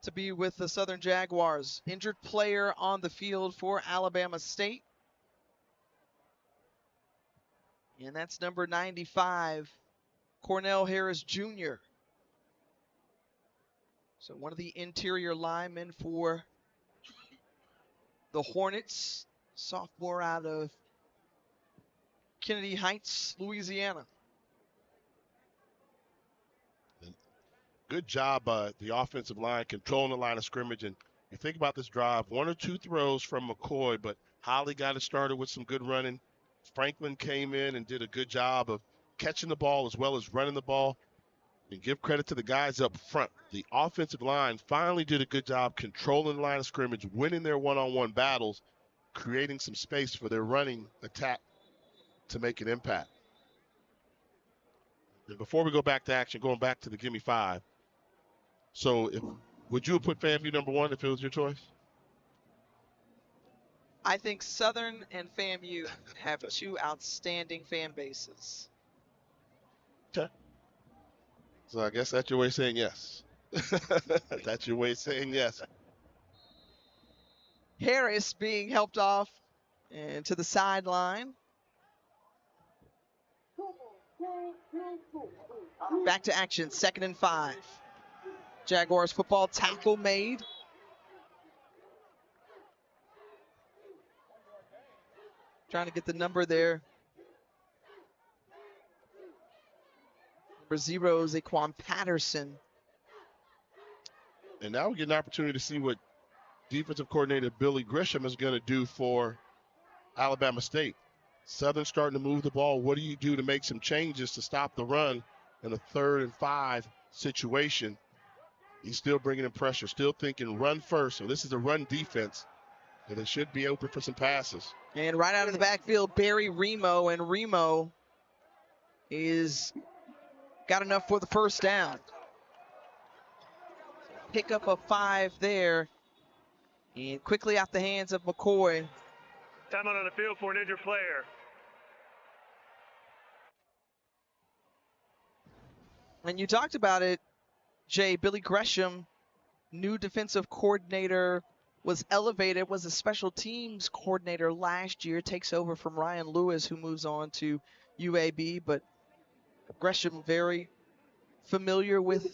S2: to be with the Southern Jaguars. Injured player on the field for Alabama State. And that's number 95, Cornell Harris Jr. So one of the interior linemen for the Hornets, sophomore out of Kennedy Heights, Louisiana.
S1: Good job by the offensive line controlling the line of scrimmage. And you think about this drive, one or two throws from McCoy, but Holly got it started with some good running. Franklin came in and did a good job of catching the ball as well as running the ball. And give credit to the guys up front. The offensive line finally did a good job controlling the line of scrimmage, winning their one-on-one battles, creating some space for their running attack to make an impact. And before we go back to action, going back to the Gimme 5. So would you have put FAMU number 1 if it was your choice?
S2: I think Southern and FAMU have two outstanding fan bases.
S1: Okay. So I guess that's your way of saying yes. That's your way of saying yes.
S2: Harris being helped off and to the sideline. Back to action, 2nd and 5. Jaguars football, tackle made. Trying to get the number there. Number 0 is Aquan Patterson.
S1: And now we get an opportunity to see what defensive coordinator Billy Grisham is going to do for Alabama State. Southern starting to move the ball. What do you do to make some changes to stop the run in a 3rd and 5 situation? He's still bringing in pressure, still thinking run first. So this is a run defense, and it should be open for some passes.
S2: And right out of the backfield, Barry Remo, and Remo is got enough for the first down. Pick up a 5 there, and quickly out the hands of McCoy.
S3: Timeout on the field for an injured player.
S2: And you talked about it, Jay. Billy Gresham, new defensive coordinator, was elevated, was a special teams coordinator last year, takes over from Ryan Lewis, who moves on to UAB. But Gresham very familiar with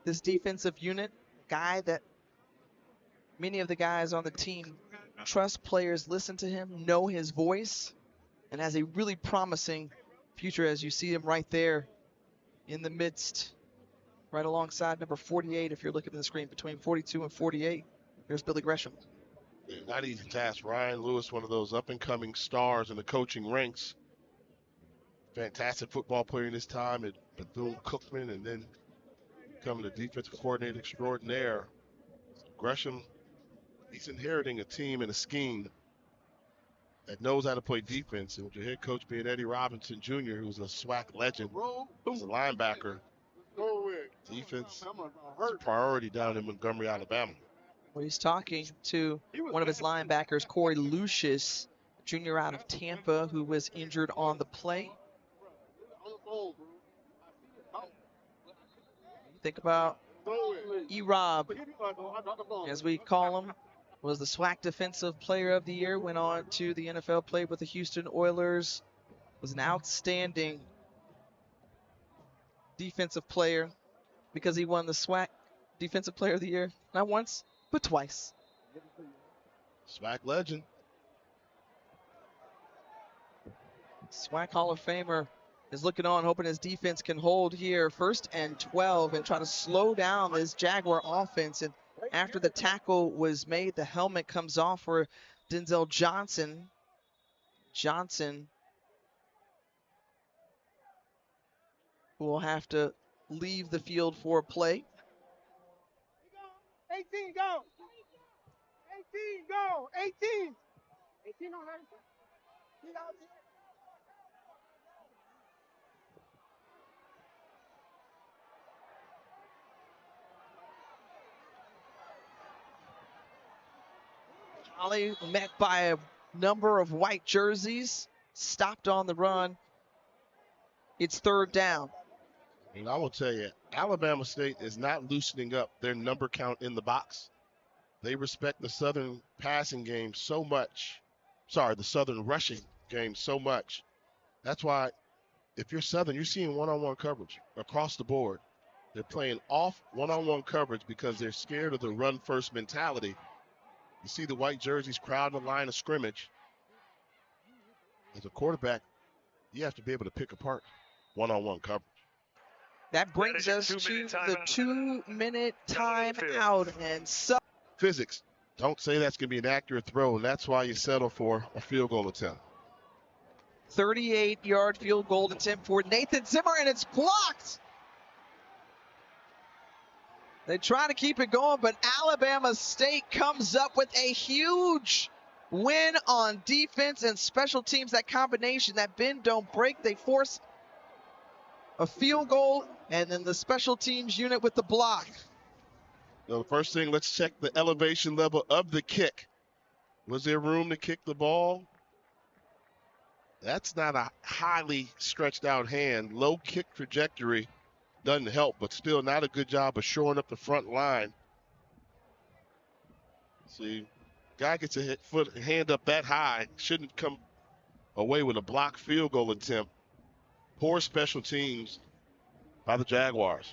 S2: this defensive unit, guy that many of the guys on the team trust. Players listen to him, know his voice, and has a really promising future, as you see him right there in the midst, right alongside number 48, if you're looking at the screen, between 42 and 48. Here's Billy Gresham.
S1: Not easy task. Ryan Lewis, one of those up-and-coming stars in the coaching ranks. Fantastic football player in his time at Bethune-Cookman, and then becoming the defensive coordinator extraordinaire. Gresham, he's inheriting a team and a scheme that knows how to play defense. And with your head coach being Eddie Robinson Jr., who's a SWAC legend, who's a linebacker, defense is a priority down in Montgomery, Alabama.
S2: Well, he's talking to one of his linebackers, Corey Lucius, junior out of Tampa, who was injured on the play. Think about E-Rob, as we call him, was the SWAC Defensive Player of the Year, went on to the NFL, played with the Houston Oilers, was an outstanding defensive player because he won the SWAC Defensive Player of the Year, not once, but twice.
S1: SWAC legend.
S2: SWAC Hall of Famer is looking on, hoping his defense can hold here. 1st and 12 and try to slow down this Jaguar offense. And after the tackle was made, the helmet comes off for Denzel Johnson. Johnson will have to leave the field for play.
S4: 18, go. 18, go. 18. 18 on that.
S2: Ollie met by a number of white jerseys, stopped on the run. It's 3rd down.
S1: And I will tell you, Alabama State is not loosening up their number count in the box. They respect the Southern passing game so much. Sorry, the Southern rushing game so much. That's why if you're Southern, you're seeing one-on-one coverage across the board. They're playing off one-on-one coverage because they're scared of the run-first mentality. You see the white jerseys crowding the line of scrimmage. As a quarterback, you have to be able to pick apart one-on-one coverage.
S2: That brings us to the 2-minute timeout. And
S1: physics don't say that's going to be an accurate throw, and that's why you settle for a field goal attempt.
S2: 38-yard field goal attempt for Nathan Zimmer, and it's blocked. They try to keep it going, but Alabama State comes up with a huge win on defense and special teams. That combination, that bend don't break. They force a field goal, and then the special teams unit with the block.
S1: Now, the first thing, let's check the elevation level of the kick. Was there room to kick the ball? That's not a highly stretched out hand. Low kick trajectory doesn't help, but still not a good job of shoring up the front line. See, guy gets a hand up that high, shouldn't come away with a blocked field goal attempt. Poor special teams by the Jaguars.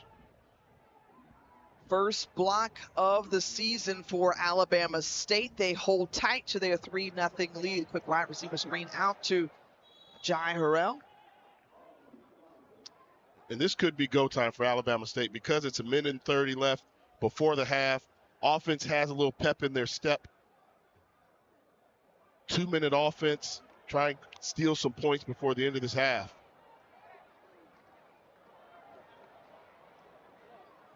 S2: First block of the season for Alabama State. They hold tight to their 3-0 lead. Quick wide receiver screen out to Jai Harrell.
S1: And this could be go time for Alabama State because it's 1:30 left before the half. Offense has a little pep in their step. 2-minute offense. Try and steal some points before the end of this half.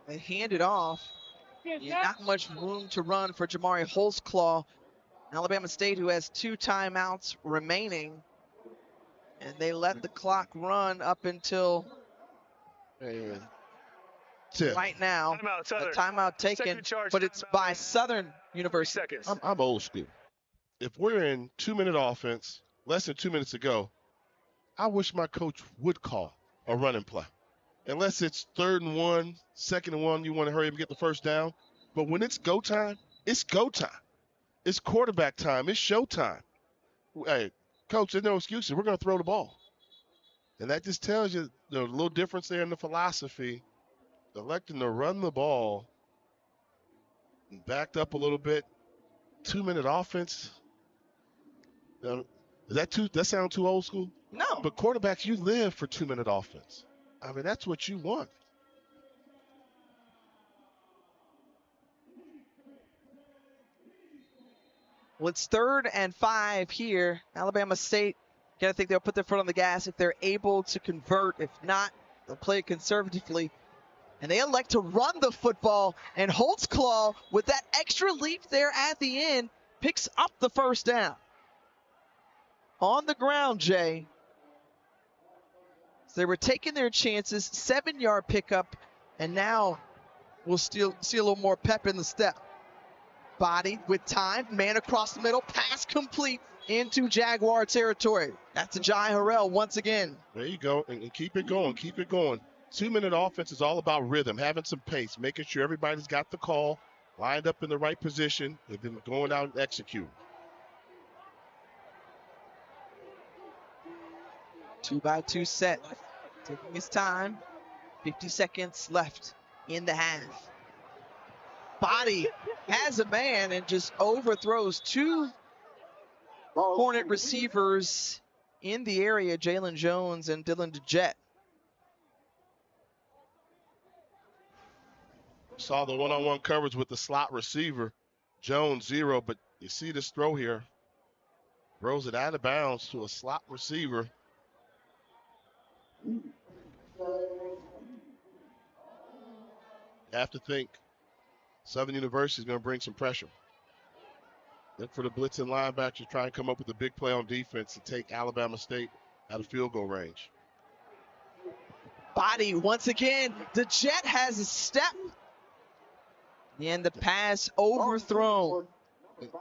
S2: They hand it off. Not much room to run for Jamari Holtzclaw. Alabama State, who has 2 timeouts remaining. And they let the clock run up until right now. A timeout taken, but it's by Southern University.
S1: I'm old school. If we're in 2-minute offense, less than 2 minutes to go, I wish my coach would call a running play. Unless it's 3rd and 1, 2nd and 1, you want to hurry up and get the first down. But when it's go time, it's go time. It's quarterback time. It's show time. Hey, coach, there's no excuses. We're going to throw the ball. And that just tells you the little difference there in the philosophy. Electing to run the ball, backed up a little bit. 2-minute offense. Does that sound too old school?
S2: No.
S1: But quarterbacks, you live for 2-minute offense. I mean, that's what you want.
S2: Well, it's 3rd and 5 here. Alabama State, I think they'll put their foot on the gas if they're able to convert. If not, they'll play it conservatively. And they elect to run the football. And Holtzclaw, with that extra leap there at the end, picks up the first down. On the ground, Jay. So they were taking their chances. 7-yard pickup. And now we'll still see a little more pep in the step. Body with time, man across the middle, pass complete into Jaguar territory. That's a Jai Harrell once again.
S1: There you go, and keep it going, keep it going. 2-minute offense is all about rhythm, having some pace, making sure everybody's got the call, lined up in the right position, and then going out and execute.
S2: 2-by-2 set, taking his time. 50 seconds left in the half. Body has a man and just overthrows two Hornet receivers in the area, Jalen Jones and Dylan DeJet.
S1: Saw the one-on-one coverage with the slot receiver, Jones 0, but you see this throw here. Throws it out of bounds to a slot receiver. You have to think Southern University is going to bring some pressure. Look for the blitzing linebacker, try and come up with a big play on defense to take Alabama State out of field goal range.
S2: Body once again. The Jet has a step. And the pass overthrown.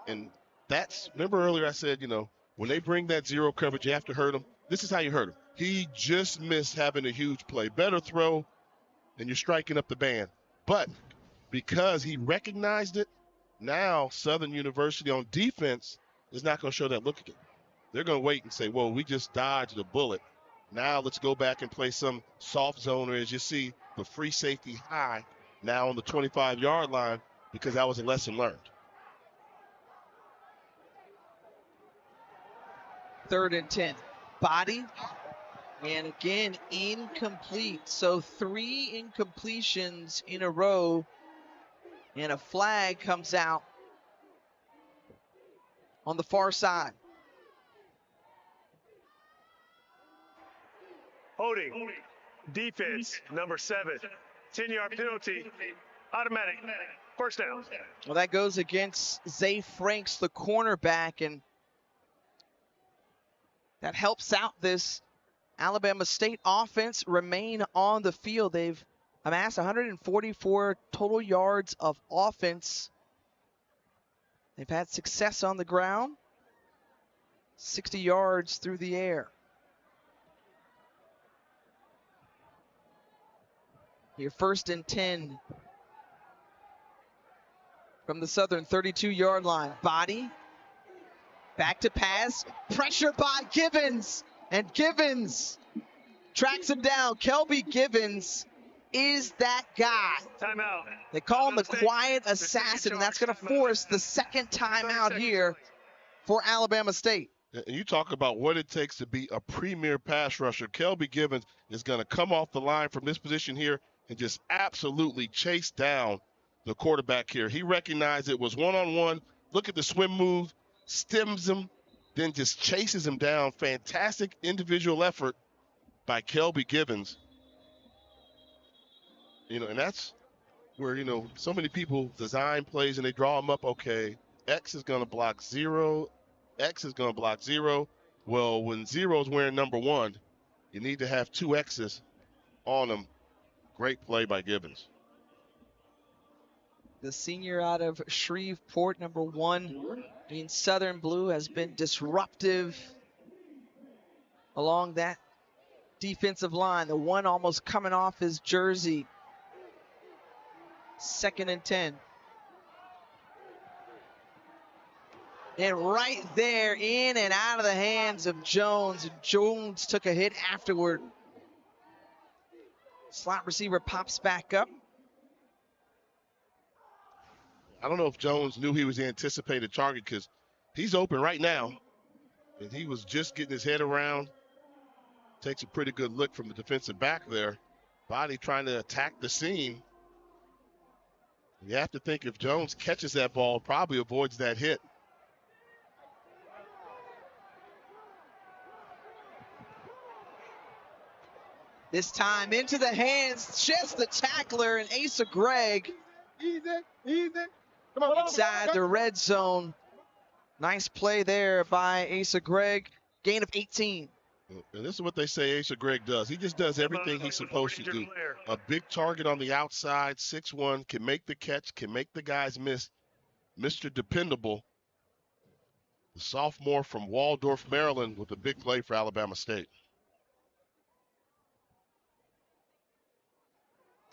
S1: And that's, remember earlier I said, you know, when they bring that zero coverage, you have to hurt him. This is how you hurt him. He just missed having a huge play. Better throw, and you're striking up the band. But because he recognized it, now Southern University on defense is not going to show that look again. They're going to wait and say, well, we just dodged a bullet. Now let's go back and play some soft zone, or as you see, the free safety high now on the 25-yard line, because that was a lesson learned.
S2: 3rd and 10. Body. And again, incomplete. So 3 incompletions in a row. And a flag comes out on the far side.
S3: Holding. Defense, number 7. 10-yard penalty. Automatic. First down.
S2: Well, that goes against Zay Franks, the cornerback, and that helps out this Alabama State offense remain on the field. They've amassed 144 total yards of offense. They've had success on the ground, 60 yards through the air. Your 1st and 10 from the Southern 32-yard line. Body, back to pass, pressure by Givens, and Givens tracks him down. Kelby Givens is that guy.
S3: Timeout.
S2: They call him the quiet assassin, and that's going to force the 2nd timeout here for Alabama State.
S1: And you talk about what it takes to be a premier pass rusher. Kelby Givens is going to come off the line from this position here and just absolutely chase down the quarterback here. He recognized it was one-on-one. Look at the swim move, stems him, then just chases him down. Fantastic individual effort by Kelby Givens. You know, and that's where, you know, so many people design plays and they draw them up. Okay, X is going to block 0. X is going to block 0. Well, when 0 is wearing number 1, you need to have 2 X's on them. Great play by Givens.
S2: The senior out of Shreveport, number 1 in Southern Blue, has been disruptive along that defensive line. The 1 almost coming off his jersey. 2nd and 10. And right there, in and out of the hands of Jones. And Jones took a hit afterward. Slot receiver pops back up.
S1: I don't know if Jones knew he was the anticipated target, because he's open right now. And he was just getting his head around. Takes a pretty good look from the defensive back there. Body trying to attack the seam. You have to think if Jones catches that ball, probably avoids that hit.
S2: This time into the hands, just the tackler, and Asa Gregg inside the red zone. Nice play there by Asa Gregg. Gain of 18.
S1: And this is what they say Asa Gregg does. He just does everything he's supposed to do. A big target on the outside, 6'1", can make the catch, can make the guys miss. Mr. Dependable, the sophomore from Waldorf, Maryland, with a big play for Alabama State.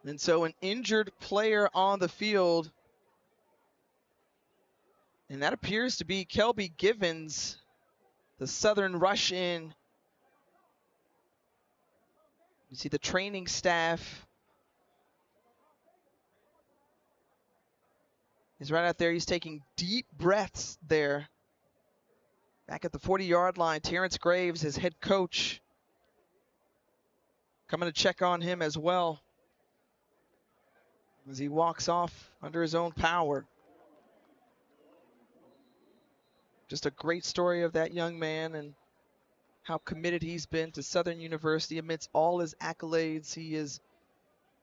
S2: And so an injured player on the field. And that appears to be Kelby Givens, the Southern rush in. You see the training staff He's right out there. He's taking deep breaths there. Back at the 40-yard line, Terrence Graves, his head coach, coming to check on him as well as he walks off under his own power. Just a great story of that young man and how committed he's been to Southern University amidst all his accolades. He is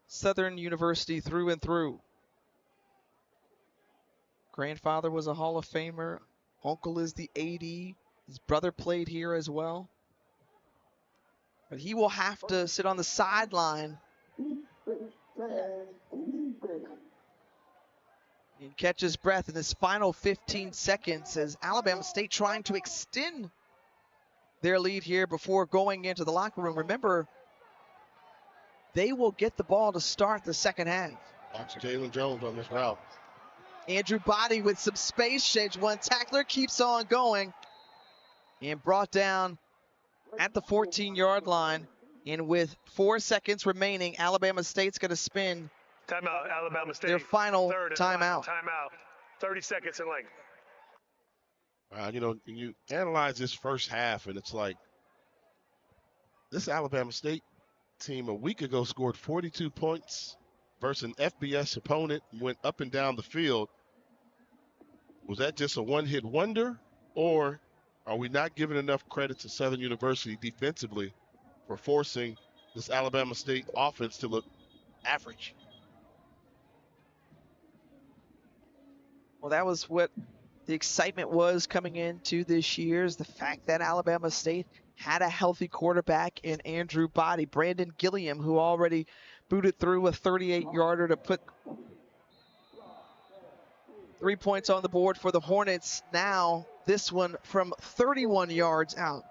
S2: Southern University through and through. Grandfather was a Hall of Famer. Uncle is the AD. His brother played here as well. But he will have to sit on the sideline and catch his breath in this final 15 seconds as Alabama State trying to extend their lead here before going into the locker room. Remember, they will get the ball to start the second half.
S1: Watch Jalen Jones on this route.
S2: Andrew Body with some space shades. One tackler keeps on going and brought down at the 14-yard line. And with 4 seconds remaining, Alabama State's going to spin
S3: Timeout, Alabama State.
S2: their final
S3: Third and
S2: timeout.
S3: Timeout. 30 seconds in length.
S1: You know, you analyze this first half, and it's like this Alabama State team a week ago scored 42 points versus an FBS opponent, went up and down the field. Was that just a one-hit wonder, or are we not giving enough credit to Southern University defensively for forcing this Alabama State offense to look average?
S2: Well, that was what the excitement was coming into this year, is the fact that Alabama State had a healthy quarterback in Andrew Body. Brandon Gilliam, who already booted through a 38-yarder to put 3 points on the board for the Hornets. Now this one from 31 yards out.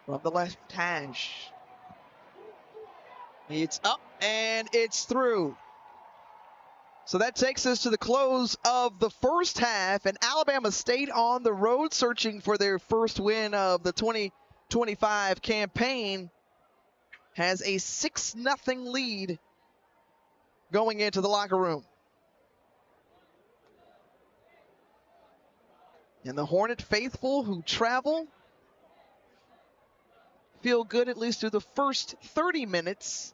S2: From the left hash. It's up and it's through. So that takes us to the close of the first half, and Alabama State on the road searching for their first win of the 2025 campaign has a 6-0 lead going into the locker room. And the Hornet faithful who travel feel good at least through the first 30 minutes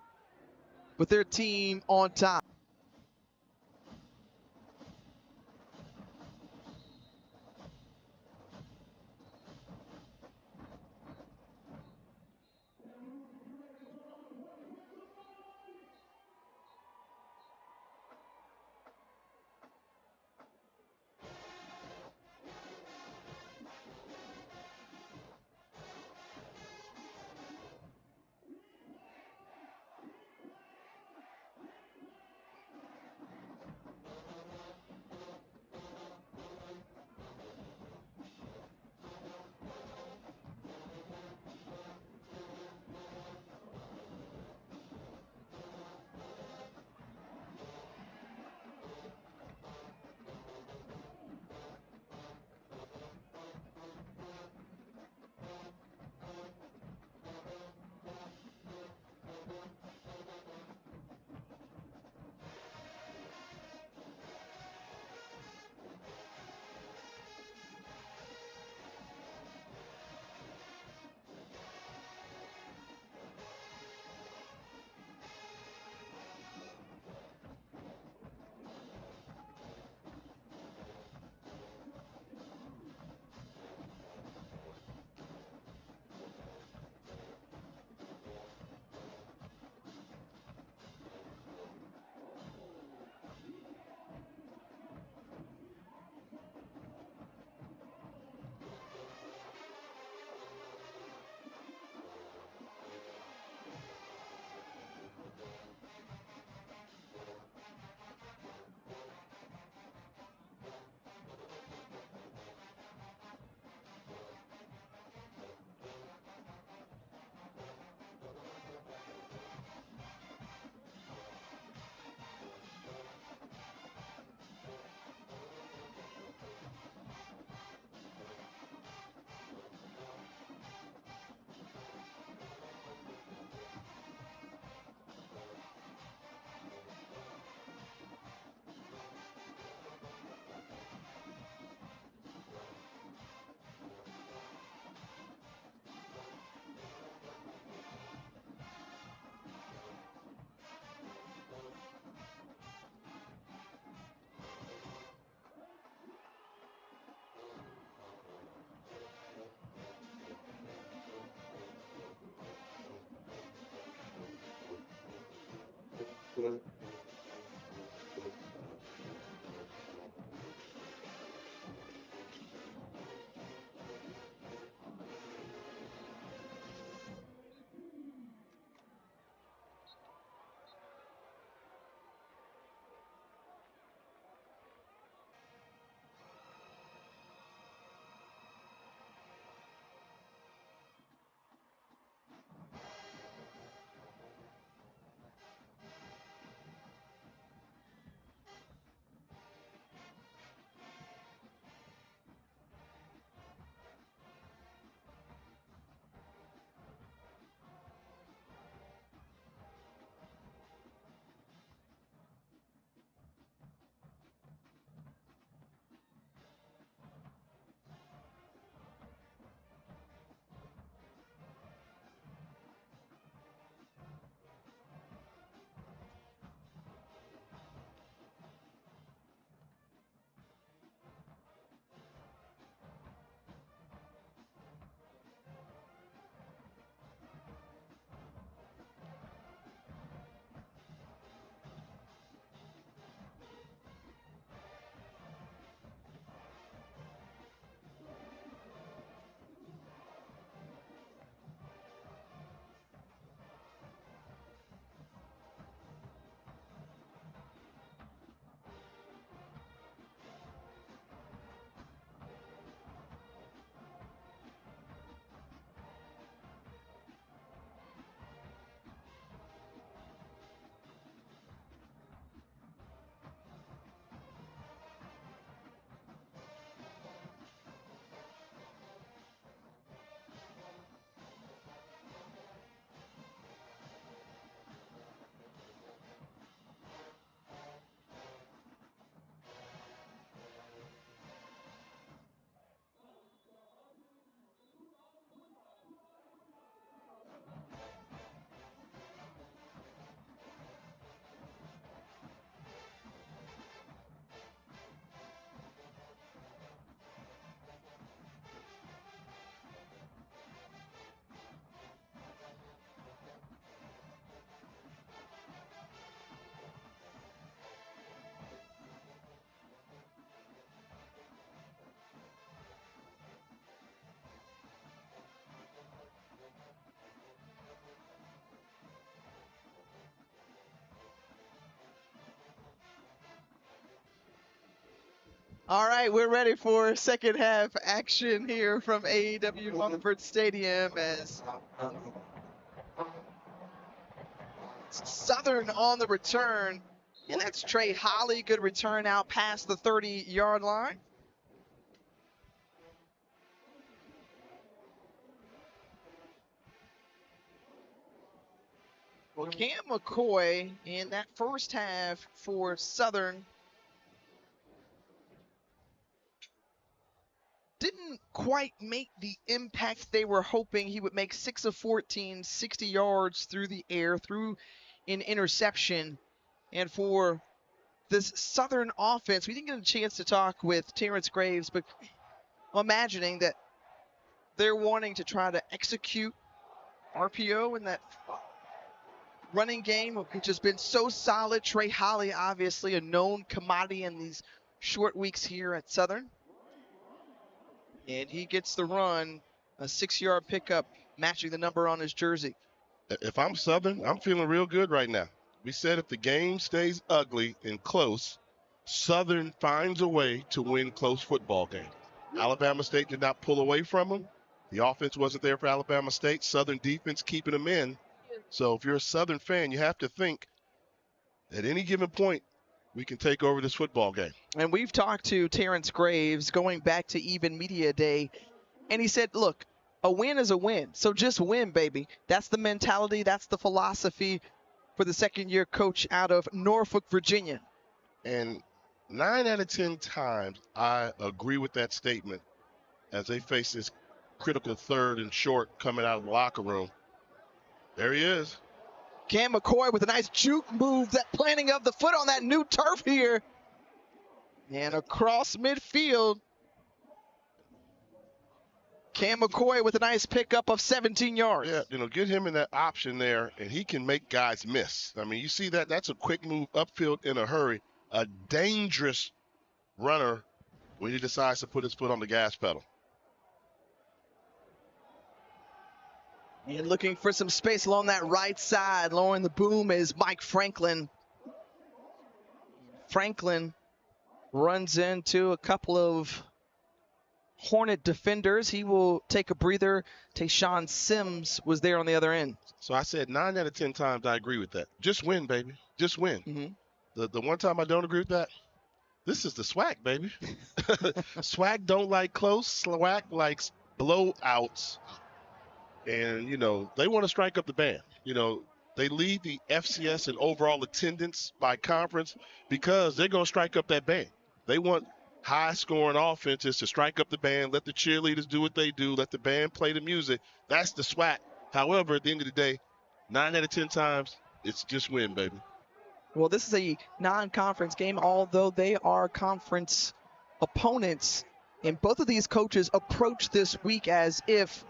S2: with their team on top. All right, we're ready for second half action here from AEW Mumford Stadium as Southern on the return. And that's Trey Holly. Good return out past the 30-yard line. Well, Cam McCoy in that first half for Southern didn't quite make the impact they were hoping. He would make 6 of 14, 60 yards through the air, through an interception. And for this Southern offense, we didn't get a chance to talk with Terrence Graves, but imagining that they're wanting to try to execute RPO in that running game, which has been so solid. Trey Holly, obviously a known commodity in these short weeks here at Southern. And he gets the run, a 6-yard pickup, matching the number on his jersey.
S1: If I'm Southern, I'm feeling real good right now. We said if the game stays ugly and close, Southern finds a way to win close football games. Alabama State did not pull away from them. The offense wasn't there for Alabama State. Southern defense keeping them in. So if you're a Southern fan, you have to think at any given point, we can take over this football game.
S2: And we've talked to Terrence Graves going back to even media day, and he said, look, a win is a win. So just win, baby. That's the mentality. That's the philosophy for the second-year coach out of Norfolk, Virginia.
S1: And 9 out of 10 times, I agree with that statement as they face this critical third and short coming out of the locker room. There he is.
S2: Cam McCoy with a nice juke move, that planting of the foot on that new turf here. And across midfield. Cam McCoy with a nice pickup of 17 yards.
S1: Yeah, get him in that option there, and he can make guys miss. I mean, you see that? That's a quick move upfield in a hurry. A dangerous runner when he decides to put his foot on the gas pedal.
S2: And looking for some space along that right side. Lowering the boom is Mike Franklin. Franklin runs into a couple of Hornet defenders. He will take a breather. Tayshawn Sims was there on the other end.
S1: So I said 9 out of 10 times I agree with that. Just win, baby. Just win.
S2: Mm-hmm.
S1: The one time I don't agree with that, this is the SWAC, baby. SWAC don't like close. SWAC likes blowouts. And, they want to strike up the band. They lead the FCS in overall attendance by conference because they're going to strike up that band. They want high-scoring offenses to strike up the band, let the cheerleaders do what they do, let the band play the music. That's the SWAC. However, at the end of the day, 9 out of 10 times, it's just win, baby.
S2: Well, this is a non-conference game, although they are conference opponents. And both of these coaches approach this week as if,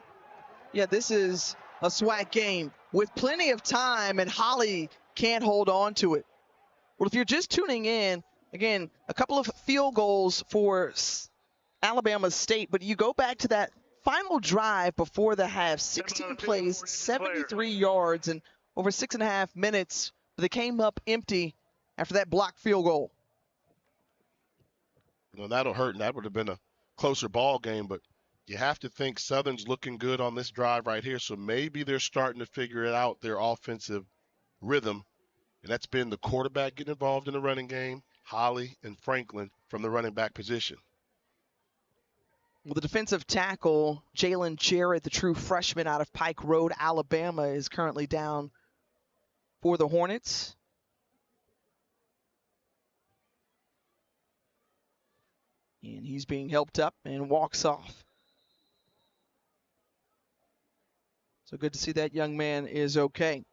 S2: this is a SWAC game with plenty of time, and Holly can't hold on to it. Well, if you're just tuning in, again, a couple of field goals for Alabama State, but you go back to that final drive before the half, 16 plays, 73 yards, and over 6.5 minutes, but they came up empty after that blocked field goal.
S1: That'll hurt, and that would have been a closer ball game, but you have to think Southern's looking good on this drive right here, so maybe they're starting to figure it out, their offensive rhythm, and that's been the quarterback getting involved in the running game, Holly and Franklin from the running back position.
S2: Well, the defensive tackle, Jalen Jarrett, the true freshman out of Pike Road, Alabama, is currently down for the Hornets. And he's being helped up and walks off. So good to see that young man is okay.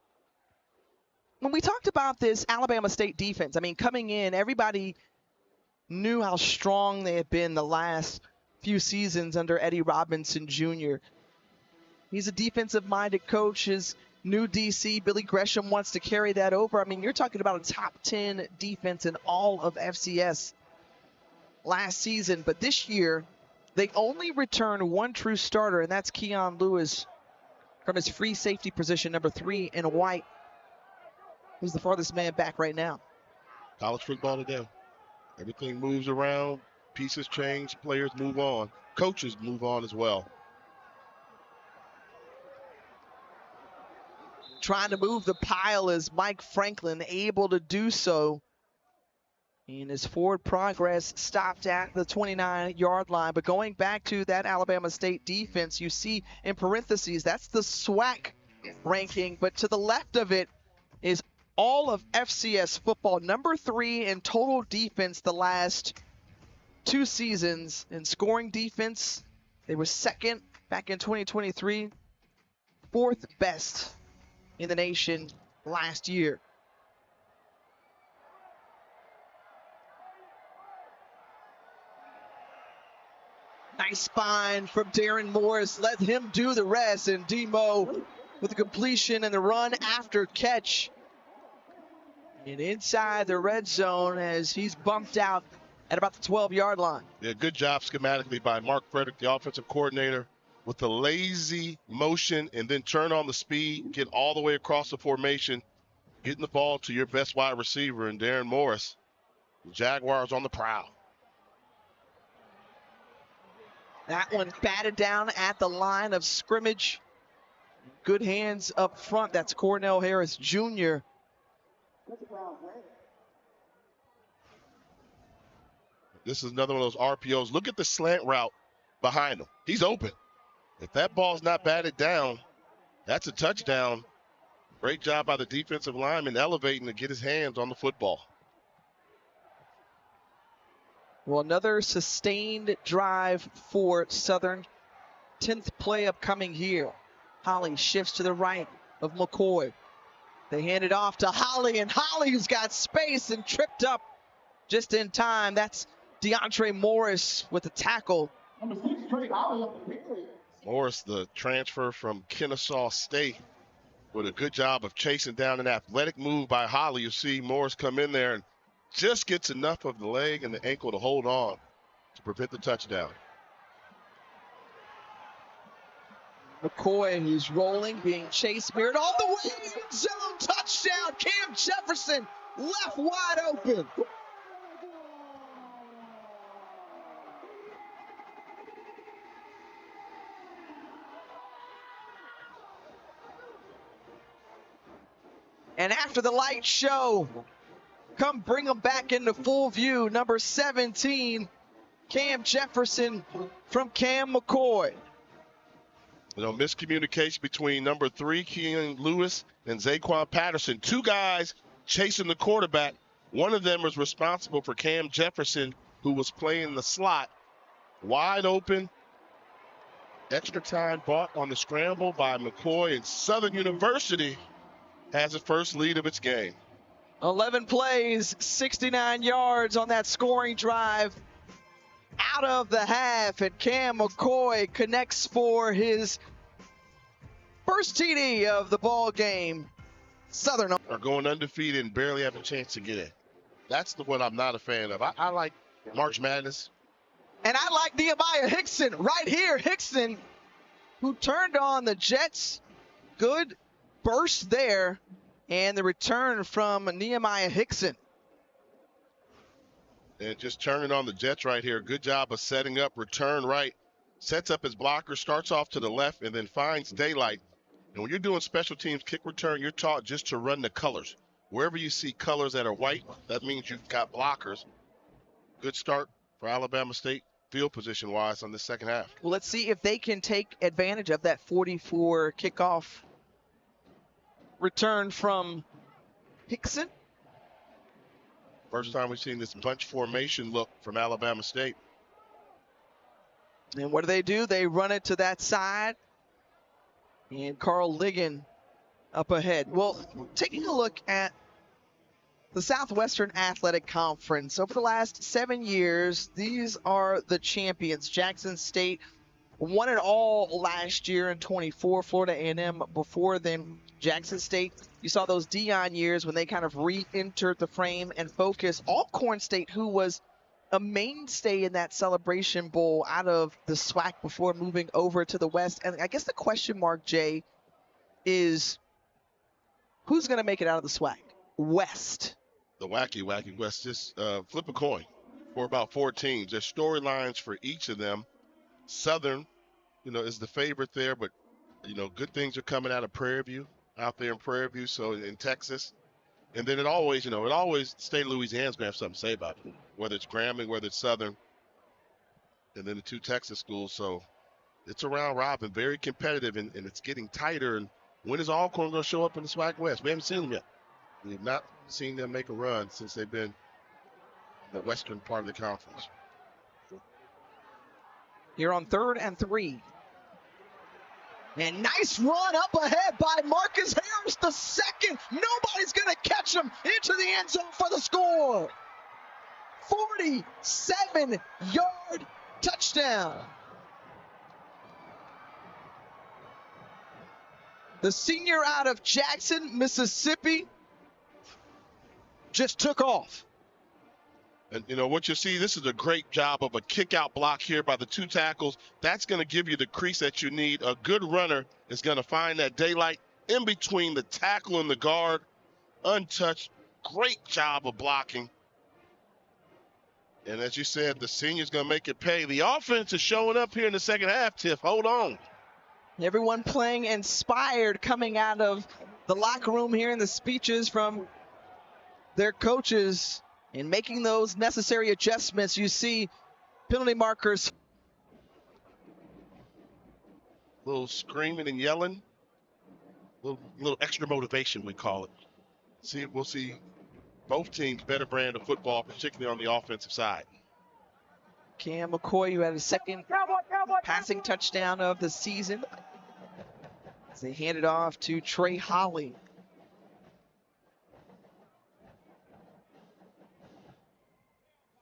S2: When we talked about this Alabama State defense, coming in, everybody knew how strong they had been the last few seasons under Eddie Robinson Jr. He's a defensive-minded coach. His new DC, Billy Gresham, wants to carry that over. You're talking about a top 10 defense in all of FCS last season. But this year, they only returned one true starter, and that's Keon Lewis from his free safety position, number 3 in white, who's the farthest man back right now.
S1: College football today. Everything moves around. Pieces change. Players move on. Coaches move on as well.
S2: Trying to move the pile is Mike Franklin, able to do so. And his forward progress stopped at the 29-yard line. But going back to that Alabama State defense, you see in parentheses, that's the SWAC ranking. But to the left of it is all of FCS football. Number 3 in total defense the last 2 seasons. In scoring defense, they were second back in 2023. 4th best in the nation last year. Nice find from Darren Morris. Let him do the rest. And Demo with the completion and the run after catch. And inside the red zone as he's bumped out at about the 12-yard line.
S1: Yeah, good job schematically by Mark Frederick, the offensive coordinator, with the lazy motion and then turn on the speed, get all the way across the formation, getting the ball to your best wide receiver and Darren Morris. The Jaguars on the prowl.
S2: That one batted down at the line of scrimmage. Good hands up front. That's Cornell Harris Jr.
S1: This is another one of those RPOs. Look at the slant route behind him. He's open. If that ball's not batted down, that's a touchdown. Great job by the defensive lineman elevating to get his hands on the football.
S2: Well, another sustained drive for Southern. 10th play upcoming here. Holly shifts to the right of McCoy. They hand it off to Holly, and Holly's got space and tripped up just in time. That's DeAndre Morris with the tackle.
S1: Morris, the transfer from Kennesaw State, with a good job of chasing down an athletic move by Holly. You see Morris come in there and just gets enough of the leg and the ankle to hold on to prevent the touchdown.
S2: McCoy, who's rolling, being chased, mirrored all the way, end zone, touchdown. Cam Jefferson left wide open. And after the light show, come bring them back into full view. Number 17, Cam Jefferson from Cam McCoy.
S1: You know, miscommunication between number 3, Keon Lewis, and Zaquan Patterson. Two guys chasing the quarterback. One of them was responsible for Cam Jefferson, who was playing the slot. Wide open. Extra time bought on the scramble by McCoy, and Southern University has its first lead of its game.
S2: 11 plays, 69 yards on that scoring drive out of the half, and Cam McCoy connects for his first TD of the ball game. Southern
S1: are going undefeated and barely have a chance to get in. That's the one I'm not a fan of. I like March Madness.
S2: And I like Nehemiah Hickson right here. Hickson, who turned on the Jets. Good burst there, and the return from Nehemiah Hickson.
S1: And just turning on the Jets right here. Good job of setting up, return right, sets up his blocker, starts off to the left, and then finds daylight. And when you're doing special teams kick return, you're taught just to run the colors. Wherever you see colors that are white, that means you've got blockers. Good start for Alabama State field position-wise on the second half.
S2: Well, let's see if they can take advantage of that 44 kickoff return from Hickson.
S1: First time we've seen this bunch formation look from Alabama State.
S2: And what do? They run it to that side. And Carl Ligon up ahead. Well, taking a look at the Southwestern Athletic Conference. Over the last 7 years, these are the champions. Jackson State won it all last year in 24. Florida A&M before then. Jackson State, you saw those Dion years when they kind of re-entered the frame and focus. Alcorn State, who was a mainstay in that Celebration Bowl out of the SWAC before moving over to the West. And I guess the question mark, Jay, is who's going to make it out of the SWAC? West.
S1: The wacky West. Just flip a coin for about 4 teams. There's storylines for each of them. Southern, is the favorite there, but, good things are coming out of Prairie View, out there in Prairie View, so in Texas. And then it always State of Louisiana's going to have something to say about it, whether it's Grambling, whether it's Southern, and then the 2 Texas schools. So it's a round robin, very competitive, and it's getting tighter. And when is Alcorn going to show up in the SWAC West? We haven't seen them yet. We've not seen them make a run since they've been in the western part of the conference.
S2: Here on 3rd and 3. And nice run up ahead by Marcus Harris, the second. Nobody's going to catch him into the end zone for the score. 47-yard touchdown. The senior out of Jackson, Mississippi, just took off.
S1: And, what you see, this is a great job of a kick-out block here by the 2 tackles. That's going to give you the crease that you need. A good runner is going to find that daylight in between the tackle and the guard, untouched. Great job of blocking. And as you said, the senior's going to make it pay. The offense is showing up here in the second half, Tiff. Hold on.
S2: Everyone playing inspired coming out of the locker room, hearing the speeches from their coaches and making those necessary adjustments. You see penalty markers.
S1: A little screaming and yelling. A little extra motivation, we call it. We'll see both teams better brand of football, particularly on the offensive side.
S2: Cam McCoy, who had his second passing touchdown of the season, as they hand it off to Trey Holly.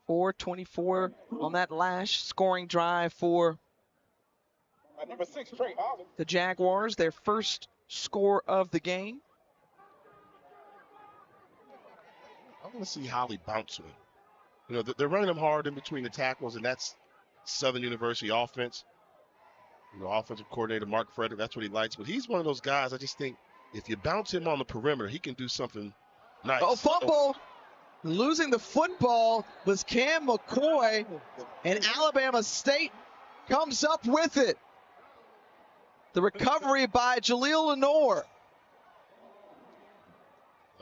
S2: .424 on that last scoring drive for
S4: Number 6, Trey Olive.
S2: The Jaguars, their first score of the game.
S1: I want to see Holly bounce with him. You know, they're running him hard in between the tackles, and that's Southern University offense. You know, offensive coordinator Mark Frederick, that's what he likes. But he's one of those guys, I just think, if you bounce him on the perimeter, he can do something nice.
S2: Oh, fumble. Losing the football was Cam McCoy, and Alabama State comes up with it. The recovery by Jaleel Lenore.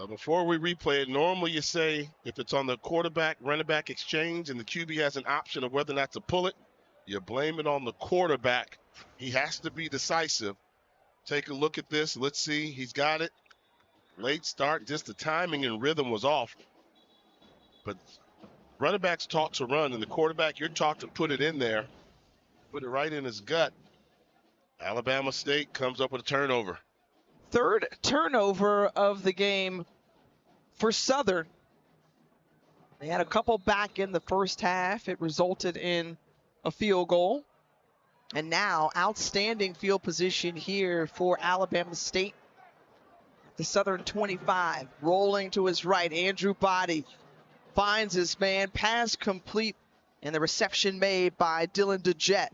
S1: Before we replay it, normally you say if it's on the quarterback, running back exchange and the QB has an option of whether or not to pull it, you blame it on the quarterback. He has to be decisive. Take a look at this. Let's see. He's got it. Late start. Just the timing and rhythm was off. But running back's taught to run, and the quarterback, you're taught to put it in there. Put it right in his gut. Alabama State comes up with a turnover.
S2: Third turnover of the game for Southern. They had a couple back in the first half. It resulted in a field goal. And now outstanding field position here for Alabama State. The Southern 25, rolling to his right. Andrew Body finds his man, pass complete, and the reception made by Dylan DeJet.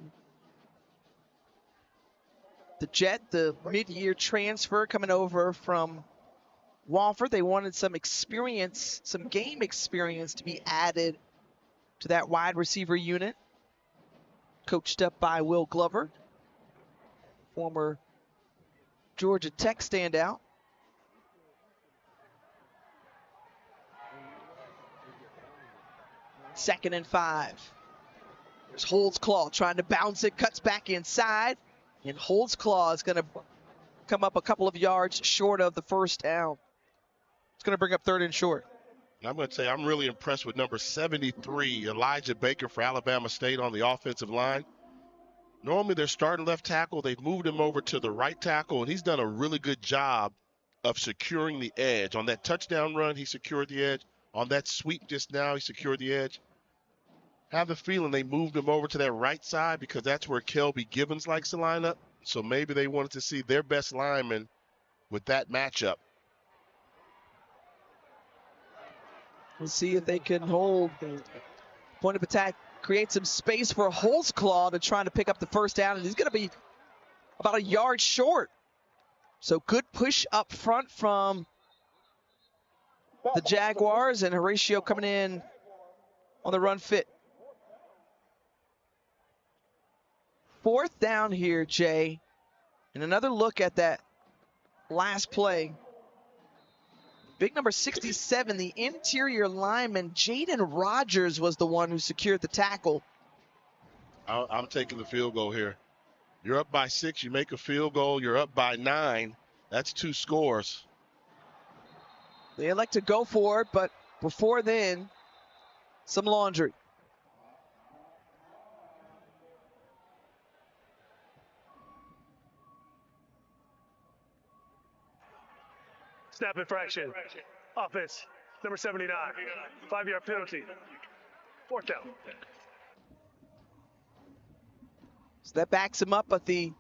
S2: DeJet, the mid-year transfer coming over from Wofford. They wanted some experience, some game experience to be added to that wide receiver unit. Coached up by Will Glover, former Georgia Tech standout. Second and 5. There's Holdsclaw trying to bounce it, cuts back inside, and Holdsclaw is going to come up a couple of yards short of the first down. It's going to bring up third and short.
S1: I'm going to say I'm really impressed with number 73, Elijah Baker for Alabama State on the offensive line. Normally they're starting left tackle. They've moved him over to the right tackle, and he's done a really good job of securing the edge. On that touchdown run, he secured the edge. On that sweep just now, he secured the edge. Have the feeling they moved him over to that right side because that's where Kelby Gibbons likes to line up. So maybe they wanted to see their best lineman with that matchup.
S2: We'll see if they can hold. Point of attack, create some space for Holdsclaw to try to pick up the first down, and he's going to be about a yard short. So good push up front from the Jaguars, and Horatio coming in on the run fit. Fourth down here, Jay, and another look at that last play. Big number 67, the interior lineman, Jaden Rogers, was the one who secured the tackle.
S1: I'm taking the field goal here. You're up by 6, you make a field goal, you're up by 9. That's 2 scores.
S2: They elect to go for it, but before then, some laundry.
S3: Snap infraction. Offense, number 79. 5-yard penalty. Fourth down.
S2: So that backs him up, but the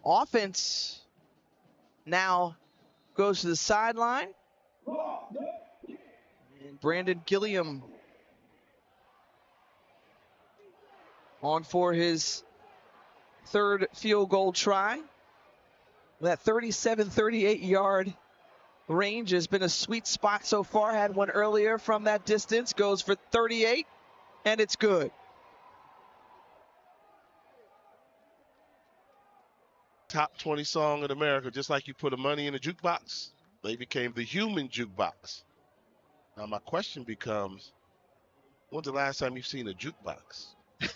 S2: offense now goes to the sideline. And Brandon Gilliam on for his third field goal try. That 37-38 yard range has been a sweet spot so far. Had one earlier from that distance. Goes for 38, and it's good.
S1: Top 20 song in America, just like you put a money in a jukebox. They became the human jukebox. Now my question becomes, when's the last time you've seen a jukebox?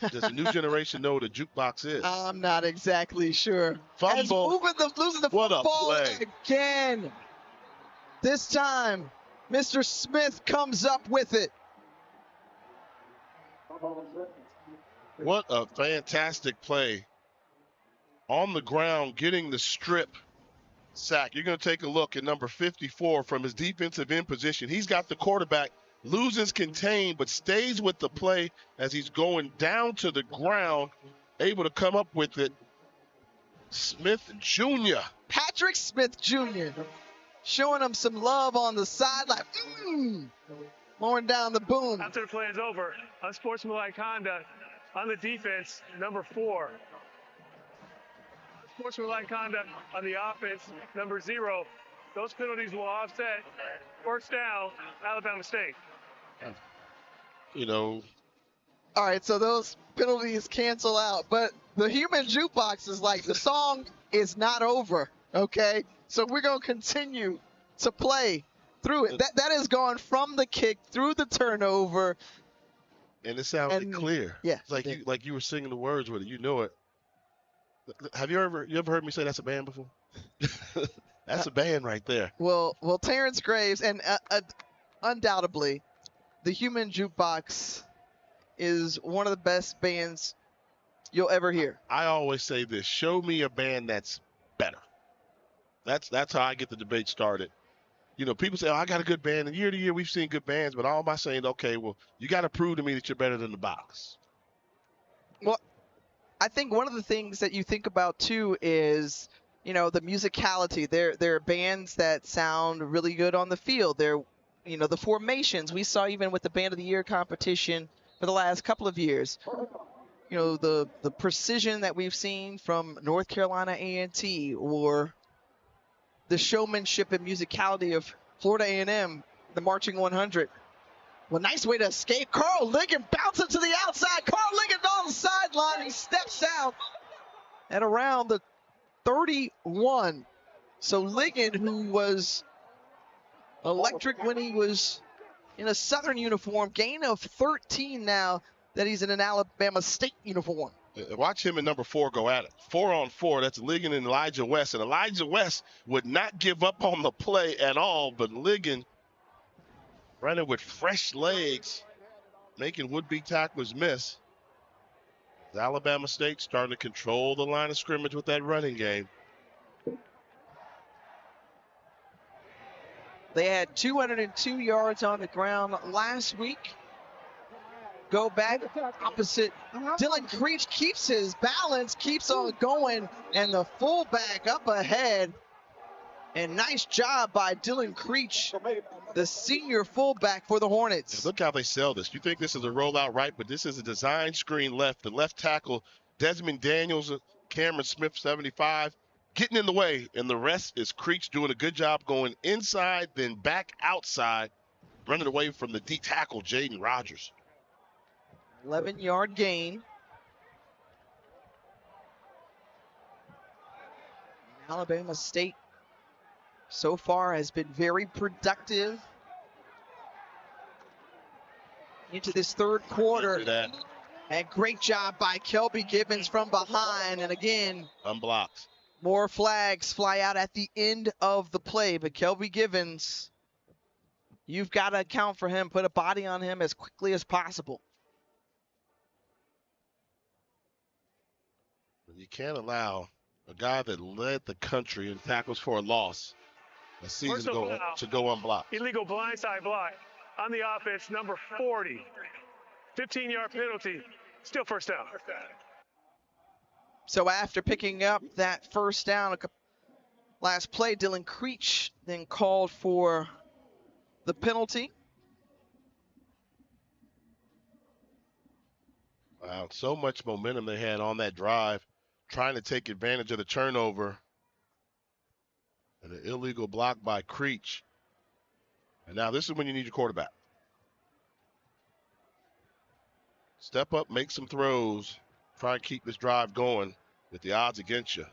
S1: Does the new generation know what a jukebox is?
S2: I'm not exactly sure.
S1: Fumble.
S2: Losing the
S1: What a
S2: football
S1: play.
S2: again. This time, Mr. Smith comes up with it.
S1: What a fantastic play. On the ground, getting the strip sack. You're going to take a look at number 54 from his defensive end position. He's got the quarterback, loses contained, but stays with the play as he's going down to the ground, able to come up with it Smith Jr.
S2: Patrick Smith Jr. showing him some love on the sideline. Mowing down the boom.
S3: After the play is over, unsportsmanlike conduct on the defense, number 4. Sportsmanlike conduct on the offense, number 0. Those penalties will offset. First down, Alabama State.
S1: You know,
S2: All right, so those penalties cancel out, but the human jukebox is like, the song is not over, okay? So we're going to continue to play through it. That is going from the kick through the turnover.
S1: and it sounded clear.
S2: Yeah.
S1: It's like you were singing the words with it. You know it. Have you ever heard me say that's a band before? That's a band right there.
S2: Well, Terrence Graves, and undoubtedly, the human jukebox is one of the best bands you'll ever hear.
S1: I always say this: show me a band that's better. That's how I get the debate started. You know, people say, "Oh, I got a good band," and year to year we've seen good bands, but all by saying, "Okay, well, you got to prove to me that you're better than the box."
S2: Well, I think one of the things that you think about too is, you know, the musicality. There are bands that sound really good on the field. They're, you know, the formations we saw even with the Band of the Year competition for the last couple of years. You know, the precision that we've seen from North Carolina A&T, or the showmanship and musicality of Florida A&M, the Marching 100. Well, nice way to escape. Carl Ligon bouncing to the outside. Carl Ligon on the sideline. He steps out at around the 31. So Ligon, who was electric when he was in a Southern uniform, gain of 13 now that he's in an Alabama State uniform.
S1: Watch him and number 4 go at it. 4-on-4. That's Ligon and Elijah West. And Elijah West would not give up on the play at all, but Ligon running with fresh legs, making would-be tacklers miss. Alabama State starting to control the line of scrimmage with that running game.
S2: They had 202 yards on the ground last week. Go back opposite. Dylan Creech keeps his balance, keeps on going, and the fullback up ahead. And nice job by Dylan Creech, the senior fullback for the Hornets.
S1: Look how they sell this. You think this is a rollout right, but this is a design screen left. The left tackle, Desmond Daniels, Cameron Smith, 75, getting in the way. And the rest is Creech doing a good job going inside, then back outside, running away from the D tackle, Jaden Rogers.
S2: 11-yard gain. Alabama State so far has been very productive into this third quarter. And great job by Kelby Gibbons from behind. And again,
S1: unblocked.
S2: More flags fly out at the end of the play. But Kelby Gibbons, you've got to account for him, put a body on him as quickly as possible.
S1: You can't allow a guy that led the country in tackles for a loss a season to go unblocked.
S3: Illegal blindside block on the offense, number 40. 15-yard penalty, still first down.
S2: So after picking up that first down, last play, Dylan Creech then called for the penalty.
S1: Wow, so much momentum they had on that drive, trying to take advantage of the turnover. And an illegal block by Creech. And now this is when you need your quarterback. Step up, make some throws, try and keep this drive going with the odds against you.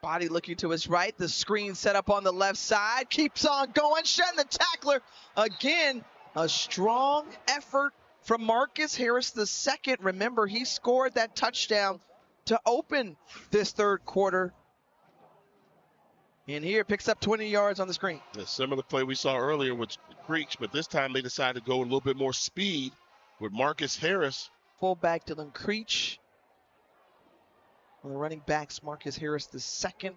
S2: Body looking to his right, the screen set up on the left side, keeps on going, shedding the tackler. Again, a strong effort from Marcus Harris II. Remember, he scored that touchdown to open this third quarter. And here picks up 20 yards on the screen.
S1: A similar play we saw earlier with Creech, but this time they decided to go a little bit more speed with Marcus Harris.
S2: Fullback Dylan Creech. On the running backs, Marcus Harris II.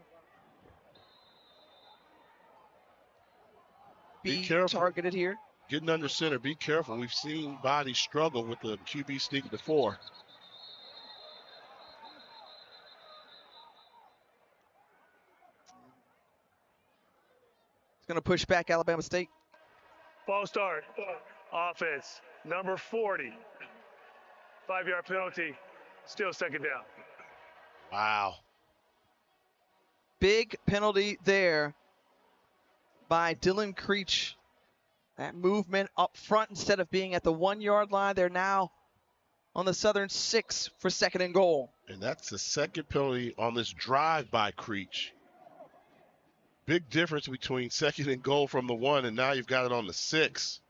S1: Be careful.
S2: Targeted here.
S1: Getting under center, be careful. We've seen bodies struggle with the QB sneak before.
S2: It's going to push back Alabama State.
S3: False start. Offense. Number 40. 5-yard penalty. Still second down.
S1: Wow.
S2: Big penalty there by Dylan Creech. That movement up front instead of being at the 1-yard line, they're now on the Southern 6 for 2nd and goal.
S1: And that's the second penalty on this drive by Creech. Big difference between 2nd and goal from the 1, and now you've got it on the 6.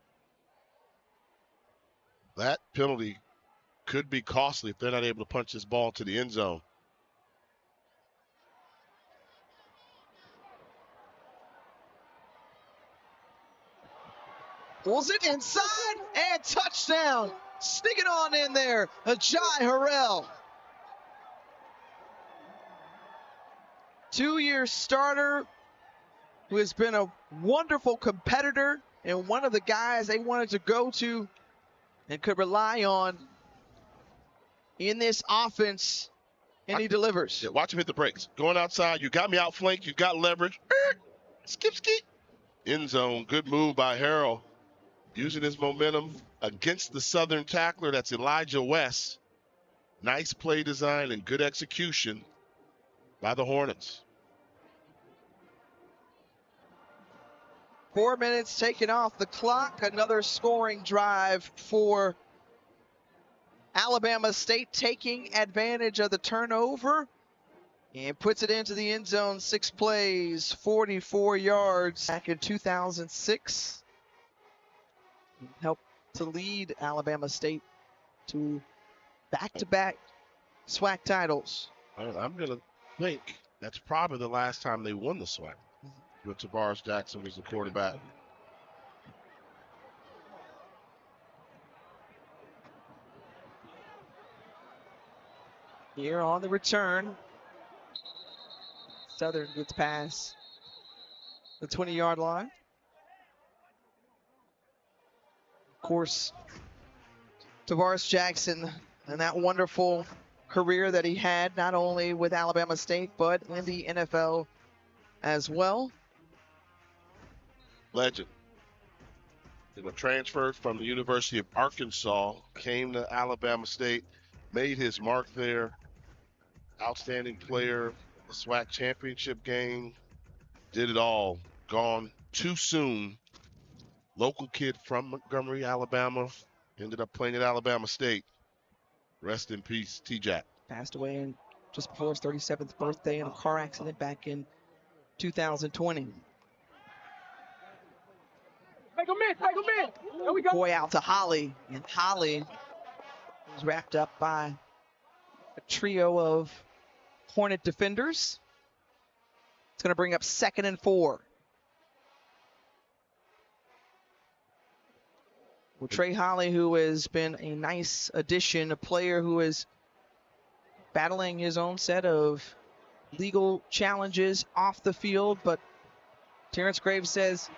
S1: That penalty could be costly if they're not able to punch this ball to the end zone.
S2: Pulls it inside and touchdown. Sneaking on in there, Ajay Harrell. 2-year starter who has been a wonderful competitor and one of the guys they wanted to go to and could rely on in this offense, and he delivers.
S1: Yeah, watch him hit the brakes. Going outside, you got me outflanked, you got leverage. Skip, skip. End zone, good move by Harrell. Using his momentum against the Southern tackler, that's Elijah West. Nice play design and good execution by the Hornets.
S2: 4 minutes taken off the clock. Another scoring drive for Alabama State, taking advantage of the turnover and puts it into the end zone. 6 plays, 44 yards. Back in 2006. Helped to lead Alabama State to back-to-back SWAC titles.
S1: I'm going to think that's probably the last time they won the SWAC. When Tavares Jackson was the quarterback.
S2: Here on the return, Southern gets past the 20-yard line. Of course, Tavares Jackson and that wonderful career that he had, not only with Alabama State, but in the NFL as well.
S1: Legend. Transferred from the University of Arkansas, came to Alabama State, made his mark there. Outstanding player, the SWAC championship game, did it all. Gone too soon. Local kid from Montgomery, Alabama, ended up playing at Alabama State. Rest in peace, T-Jack.
S2: Passed away in just before his 37th birthday in a car accident back in 2020.
S4: Take him in. There we go.
S2: Boy out to Holly, and Holly was wrapped up by a trio of Hornet defenders. It's going to bring up 2nd and 4. Well, Trey Holly, who has been a nice addition, a player who is battling his own set of legal challenges off the field, but Terrence Graves says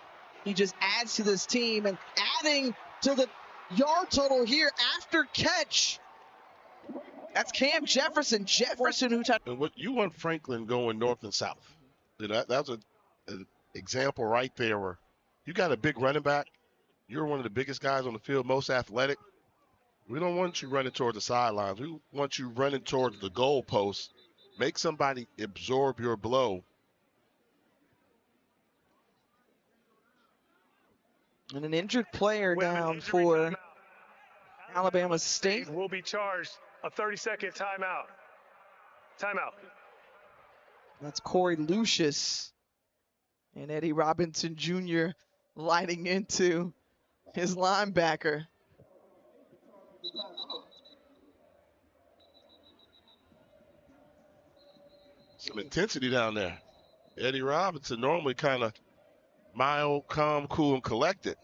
S2: he just adds to this team, and adding to the yard total here after catch. That's Cam Jefferson. Who touched.
S1: And what you want Franklin going north and south. That was an example right there where you got a big running back. You're one of the biggest guys on the field, most athletic. We don't want you running towards the sidelines. We want you running towards the goal post. Make somebody absorb your blow.
S2: And an injured player down for Alabama State.
S3: Will be charged a 30-second timeout. Timeout.
S2: That's Corey Lucius. And Eddie Robinson Jr. lighting into his linebacker.
S1: Some intensity down there. Eddie Robinson normally kind of mild, calm, cool, and collected.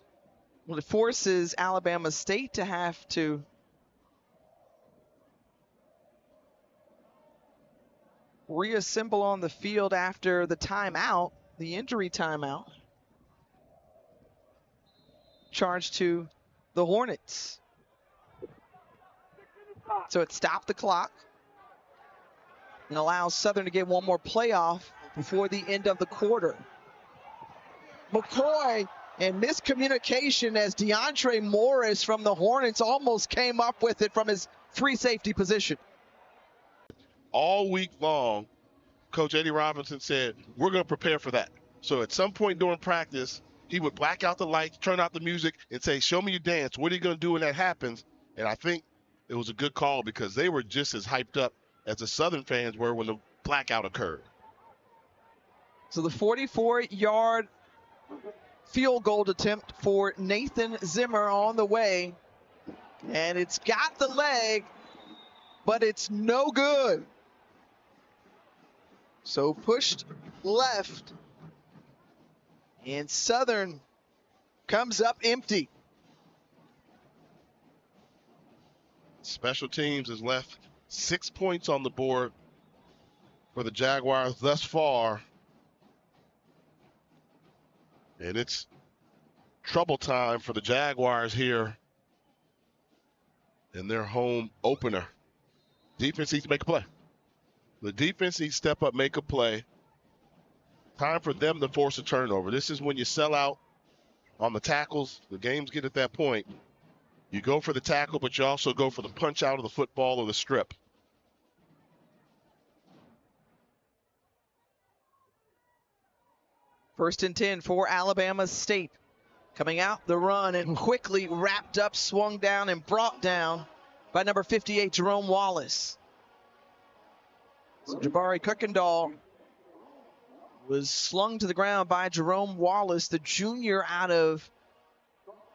S2: Well, it forces Alabama State to have to reassemble on the field after the timeout, the injury timeout. Charge to the Hornets. So it stopped the clock and allows Southern to get one more playoff before the end of the quarter. McCoy, and miscommunication as DeAndre Morris from the Hornets almost came up with it from his free safety position.
S1: All week long, Coach Eddie Robinson said, we're going to prepare for that. So at some point during practice, he would black out the lights, turn out the music, and say, show me your dance. What are you going to do when that happens? And I think it was a good call because they were just as hyped up as the Southern fans were when the blackout occurred.
S2: So the 44-yard field goal attempt for Nathan Zimmer on the way. And it's got the leg, but it's no good. So pushed left. And Southern comes up empty.
S1: Special teams has left 6 points on the board for the Jaguars thus far. And it's trouble time for the Jaguars here in their home opener. Defense needs to make a play. The defense needs to step up, make a play. Time for them to force a turnover. This is when you sell out on the tackles. The games get at that point. You go for the tackle, but you also go for the punch out of the football or the strip.
S2: First and 10 for Alabama State. Coming out the run and quickly wrapped up, swung down, and brought down by number 58, Jerome Wallace. So Jabari Kuykendall was slung to the ground by Jerome Wallace, the junior out of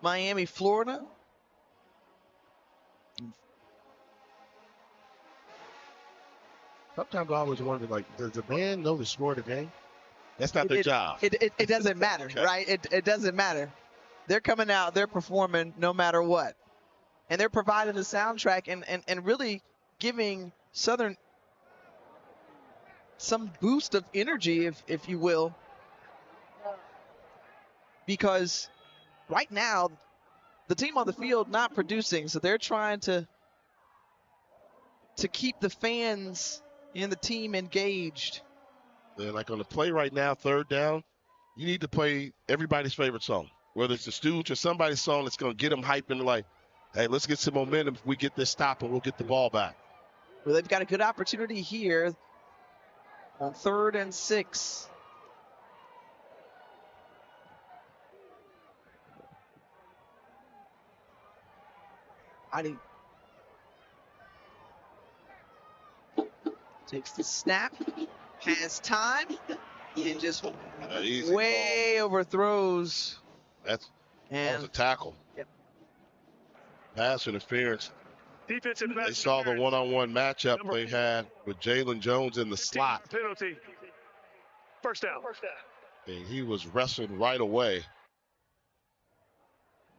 S2: Miami, Florida.
S1: Sometimes I always wonder, like, does the man know the score of the game? That's not their job.
S2: It doesn't matter,
S1: Okay.
S2: right? It doesn't matter. They're coming out, they're performing no matter what. And they're providing the soundtrack and really giving Southern some boost of energy, if you will. Because right now, the team on the field not producing, so they're trying to keep the fans and the team engaged.
S1: And like on the play right now, third down, you need to play everybody's favorite song, whether it's the Stooges or somebody's song that's going to get them hyped and like, hey, let's get some momentum. If we get this stop and we'll get the ball back.
S2: Well, they've got a good opportunity here on 3rd and 6. Heidi takes the snap, has time, and just way overthrows.
S1: That was a tackle.
S2: Yep.
S1: Pass interference.
S3: Defensive
S1: They saw the one-on-one matchup they had with Jalen Jones in the slot.
S3: Penalty. First down.
S1: And he was wrestled right away.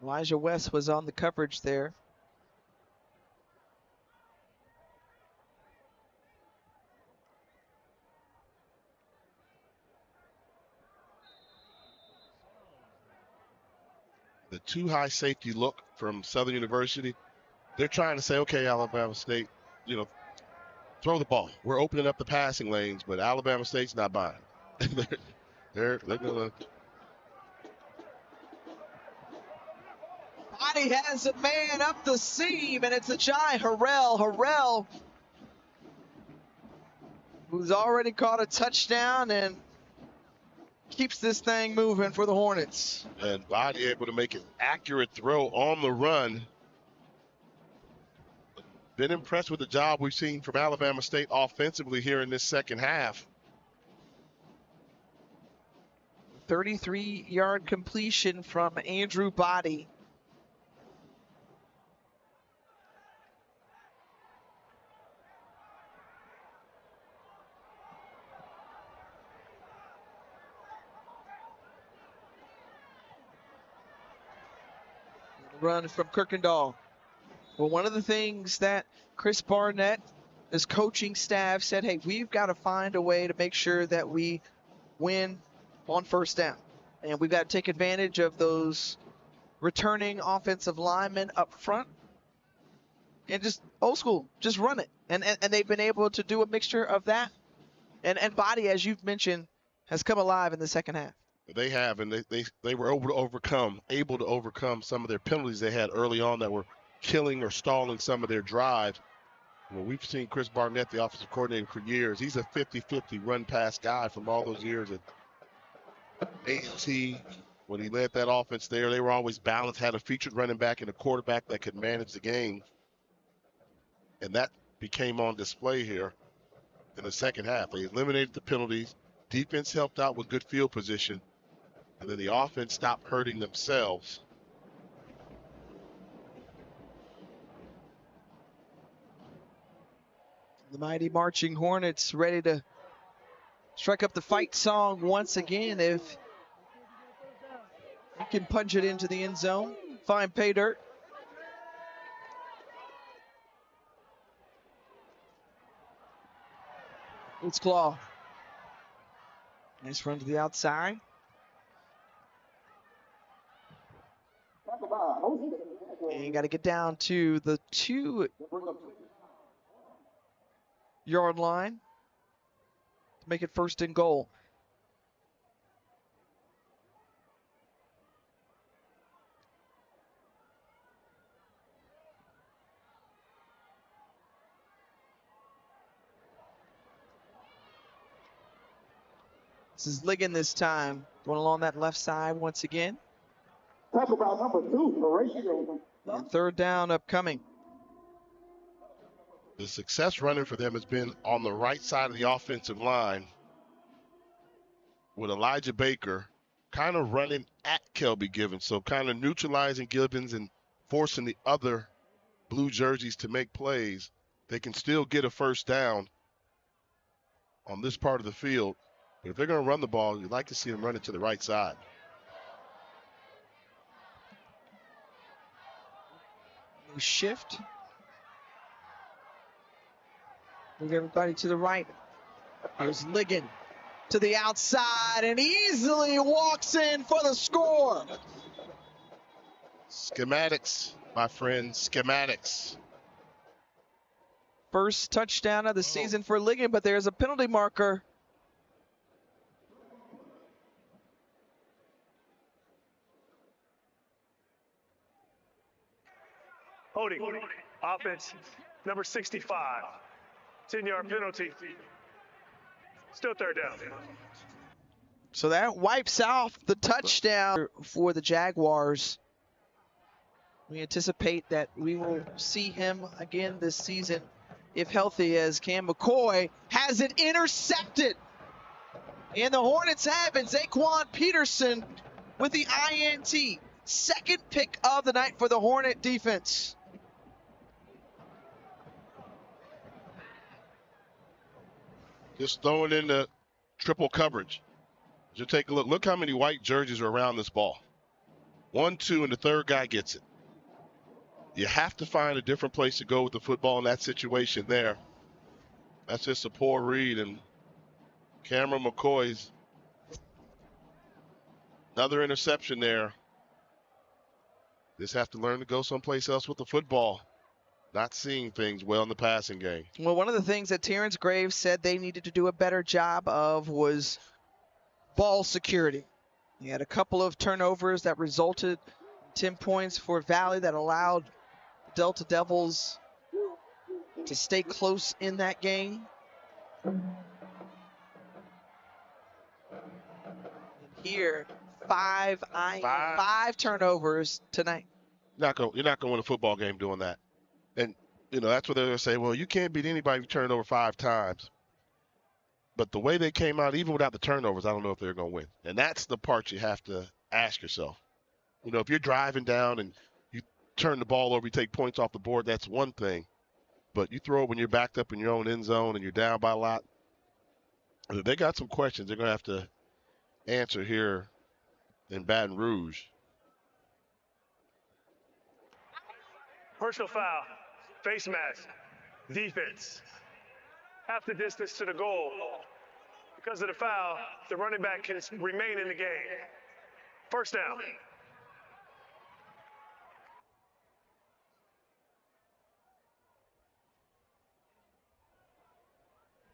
S2: Elijah West was on the coverage there.
S1: The too high safety look from Southern University. They're trying to say, okay, Alabama State, throw the ball. We're opening up the passing lanes, but Alabama State's not buying. they're going to.
S2: Body has a man up the seam, and it's a Jai Harrell. Harrell, who's already caught a touchdown and keeps this thing moving for the Hornets.
S1: And Body able to make an accurate throw on the run. Been impressed with the job we've seen from Alabama State offensively here in this second half.
S2: 33-yard completion from Andrew Body. Run from Kuykendall. Well, one of the things that Chris Barnett, his coaching staff, said, hey, we've got to find a way to make sure that we win on first down. And we've got to take advantage of those returning offensive linemen up front and just old school, just run it. And they've been able to do a mixture of that. And Body, as you've mentioned, has come alive in the second half.
S1: They have, and they were able to overcome some of their penalties they had early on that were killing or stalling some of their drives. Well, we've seen Chris Barnett, the offensive coordinator, for years. He's a 50-50 run-pass guy from all those years at A&T. When he led that offense there, they were always balanced, had a featured running back and a quarterback that could manage the game. And that became on display here in the second half. They eliminated the penalties. Defense helped out with good field position. And then the offense stopped hurting themselves.
S2: The mighty marching Hornets ready to strike up the fight song once again. If you can punch it into the end zone, find pay dirt. It's Claw. Nice run to the outside. And you got to get down to the 2-yard line to make it first and goal. This is Ligon this time, going along that left side once again.
S4: Talk about number 2, Horatio.
S2: And third down upcoming.
S1: The success running for them has been on the right side of the offensive line with Elijah Baker kind of running at Kelby Givens. So kind of neutralizing Givens and forcing the other blue jerseys to make plays. They can still get a first down on this part of the field. But if they're going to run the ball, you'd like to see them run it to the right side.
S2: Shift. Move everybody to the right. Here's Ligon to the outside and easily walks in for the score.
S1: Schematics, my friend, schematics.
S2: First touchdown of the season for Ligon, but there's a penalty marker.
S3: Holding. Offense, number 65. 10-yard penalty. Still third down.
S2: So that wipes off the touchdown for the Jaguars. We anticipate that we will see him again this season if healthy, as Cam McCoy has it intercepted. And the Hornets have it. Zaquan Peterson with the INT. Second pick of the night for the Hornet defense.
S1: Just throwing in the triple coverage. Just take a look. Look how many white jerseys are around this ball. 1, 2, and the third guy gets it. You have to find a different place to go with the football in that situation there. That's just a poor read. And Cameron McCoy's another interception there. Just have to learn to go someplace else with the football. Not seeing things well in the passing game.
S2: Well, one of the things that Terrence Graves said they needed to do a better job of was ball security. He had a couple of turnovers that resulted in 10 points for Valley that allowed the Delta Devils to stay close in that game. And here, five turnovers tonight.
S1: You're not going to win a football game doing that. And, that's what they're going to say, well, you can't beat anybody if you turn it over 5 times. But the way they came out, even without the turnovers, I don't know if they're going to win. And that's the part you have to ask yourself. If you're driving down and you turn the ball over, you take points off the board, that's one thing. But you throw it when you're backed up in your own end zone and you're down by a lot. They got some questions they're going to have to answer here in Baton Rouge.
S3: Personal foul. Face mask. Defense. Half the distance to the goal. Because of the foul, the running back can remain in the game. First down.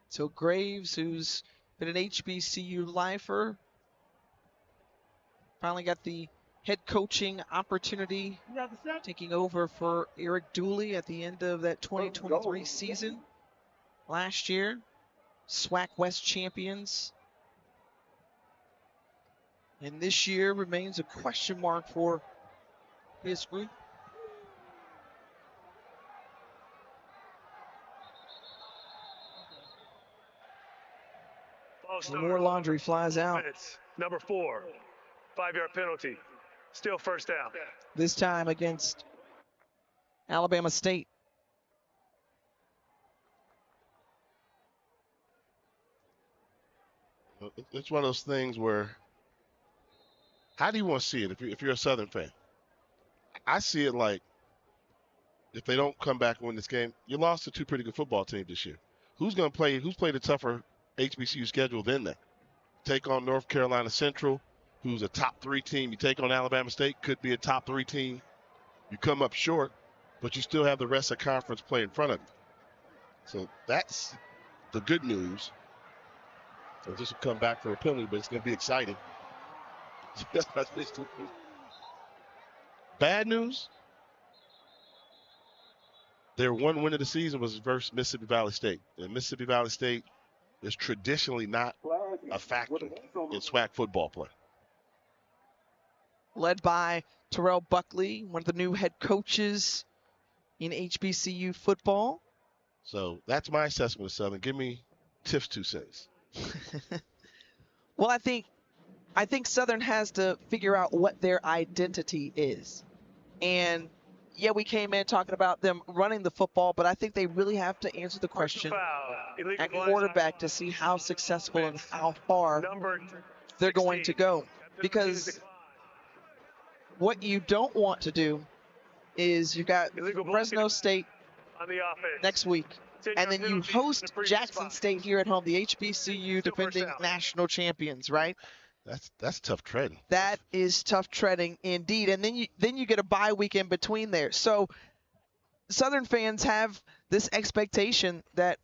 S2: So Graves, who's been an HBCU lifer, finally got the head coaching opportunity, taking over for Eric Dooley at the end of that 2023 season. Last year, SWAC West champions. And this year remains a question mark for his group. More laundry flies out.
S3: Number 4, 5-yard penalty. Still first down.
S2: This time against Alabama State.
S1: It's one of those things where, how do you want to see it if you're a Southern fan? I see it like, if they don't come back and win this game, you lost to 2 pretty good football teams this year. Who's played a tougher HBCU schedule than that? Take on North Carolina Central, who's a top 3 team. You take on Alabama State, could be a top 3 team. You come up short, but you still have the rest of conference play in front of you. So that's the good news. So this will come back for a penalty, but it's going to be exciting. Bad news, their one win of the season was versus Mississippi Valley State. And Mississippi Valley State is traditionally not a factor in SWAC football play.
S2: Led by Terrell Buckley, one of the new head coaches in HBCU football.
S1: So that's my assessment of Southern. Give me Tiff's 2 cents.
S2: Well, I think Southern has to figure out what their identity is. And yeah, we came in talking about them running the football, but I think they really have to answer the question at quarterback to see how successful and how far they're going to go. Because what you don't want to do is you got Fresno State next week, and then you host Jackson State here at home, the HBCU defending national champions, right?
S1: That's tough treading.
S2: That is tough treading indeed. And then you get a bye week in between there. So Southern fans have this expectation that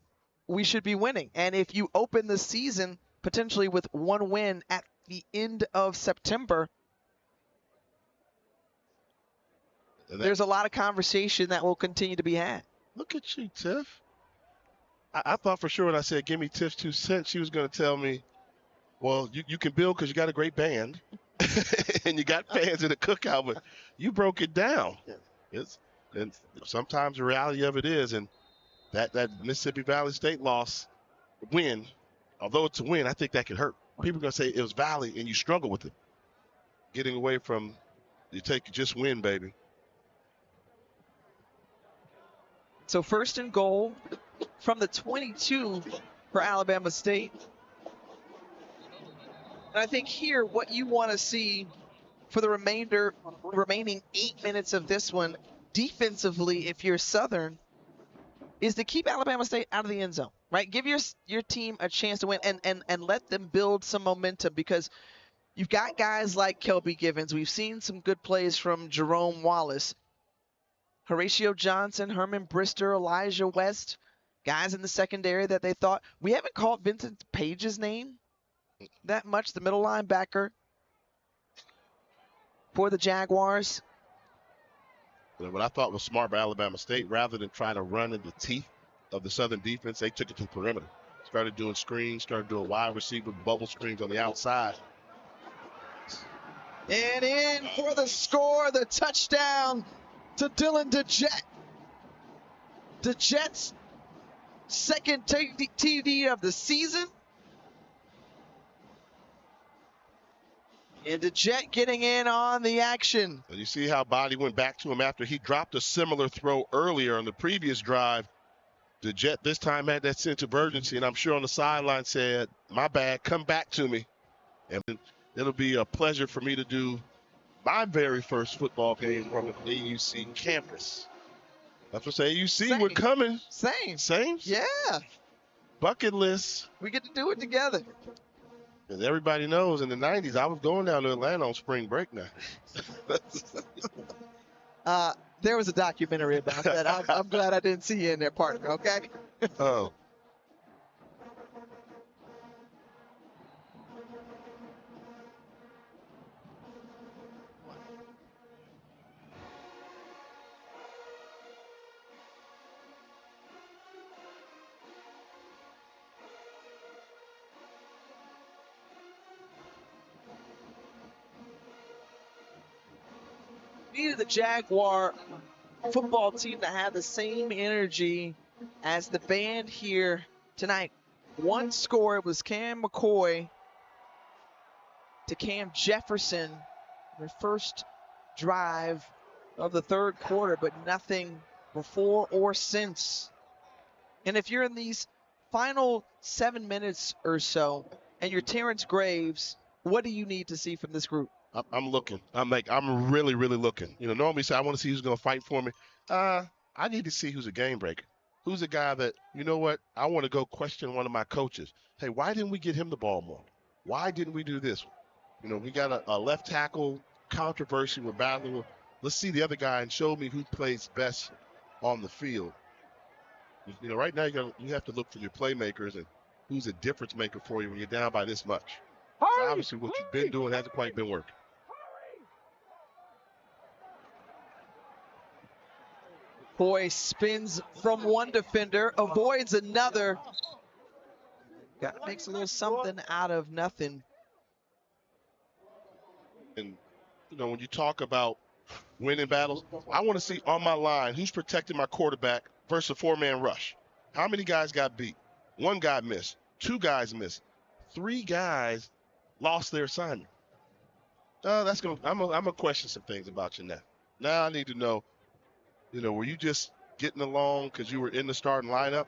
S2: we should be winning. And if you open the season potentially with 1 win at the end of September, there's a lot of conversation that will continue to be had.
S1: Look at you, Tiff. I thought for sure when I said, give me Tiff's 2 cents, she was going to tell me, well, you can build because you got a great band and you got fans in the cookout, but you broke it down. And sometimes the reality of it is, and that Mississippi Valley State win, although it's a win, I think that could hurt. People are going to say it was Valley and you struggle with it. Getting away from, you just win, baby.
S2: So 1st and goal from the 22 for Alabama State. And I think here what you want to see for the remaining 8 minutes of this one, defensively, if you're Southern, is to keep Alabama State out of the end zone, right? Give your team a chance to win and let them build some momentum, because you've got guys like Kelby Givens. We've seen some good plays from Jerome Wallace, Horatio Johnson, Herman Brister, Elijah West, guys in the secondary that they thought. We haven't called Vincent Page's name that much, the middle linebacker for the Jaguars.
S1: What I thought was smart by Alabama State, rather than trying to run in the teeth of the Southern defense, they took it to the perimeter. Started doing screens, started doing wide receiver bubble screens on the outside.
S2: And in for the score, the touchdown to Dylan DeJet. DeJet's second TD of the season. And DeJet getting in on the action.
S1: And you see how Body went back to him after he dropped a similar throw earlier on the previous drive. DeJet this time had that sense of urgency, and I'm sure on the sideline said, my bad, come back to me. And it'll be a pleasure for me to do my very first football game from the AUC campus. That's what AUC, we're coming. Same?
S2: Yeah.
S1: Bucket list.
S2: We get to do it together.
S1: And everybody knows in the 90s, I was going down to Atlanta on spring break now.
S2: There was a documentary about that. I'm glad I didn't see you in there, partner, okay?
S1: Oh.
S2: needed the Jaguar football team to have the same energy as the band here tonight. One score, it was Cam McCoy to Cam Jefferson, their first drive of the third quarter, but nothing before or since. And if you're in these final 7 minutes or so and you're Terrence Graves, what do you need to see from this group?
S1: I'm looking. I'm really, really looking. Normally say I want to see who's going to fight for me. I need to see who's a game breaker. Who's a guy that, you know what, I want to go question one of my coaches. Hey, why didn't we get him the ball more? Why didn't we do this? We got a left tackle controversy. We're battling. Let's see the other guy and show me who plays best on the field. Right now you have to look for your playmakers and who's a difference maker for you when you're down by this much. Obviously, what you've been doing hasn't quite been working.
S2: Boy spins from one defender, avoids another. Makes a little something out of nothing.
S1: And, when you talk about winning battles, I want to see on my line who's protecting my quarterback versus a four-man rush. How many guys got beat? One guy missed. Two guys missed. Three guys lost their assignment. I'm gonna question some things about you now. Now I need to know, were you just getting along because you were in the starting lineup?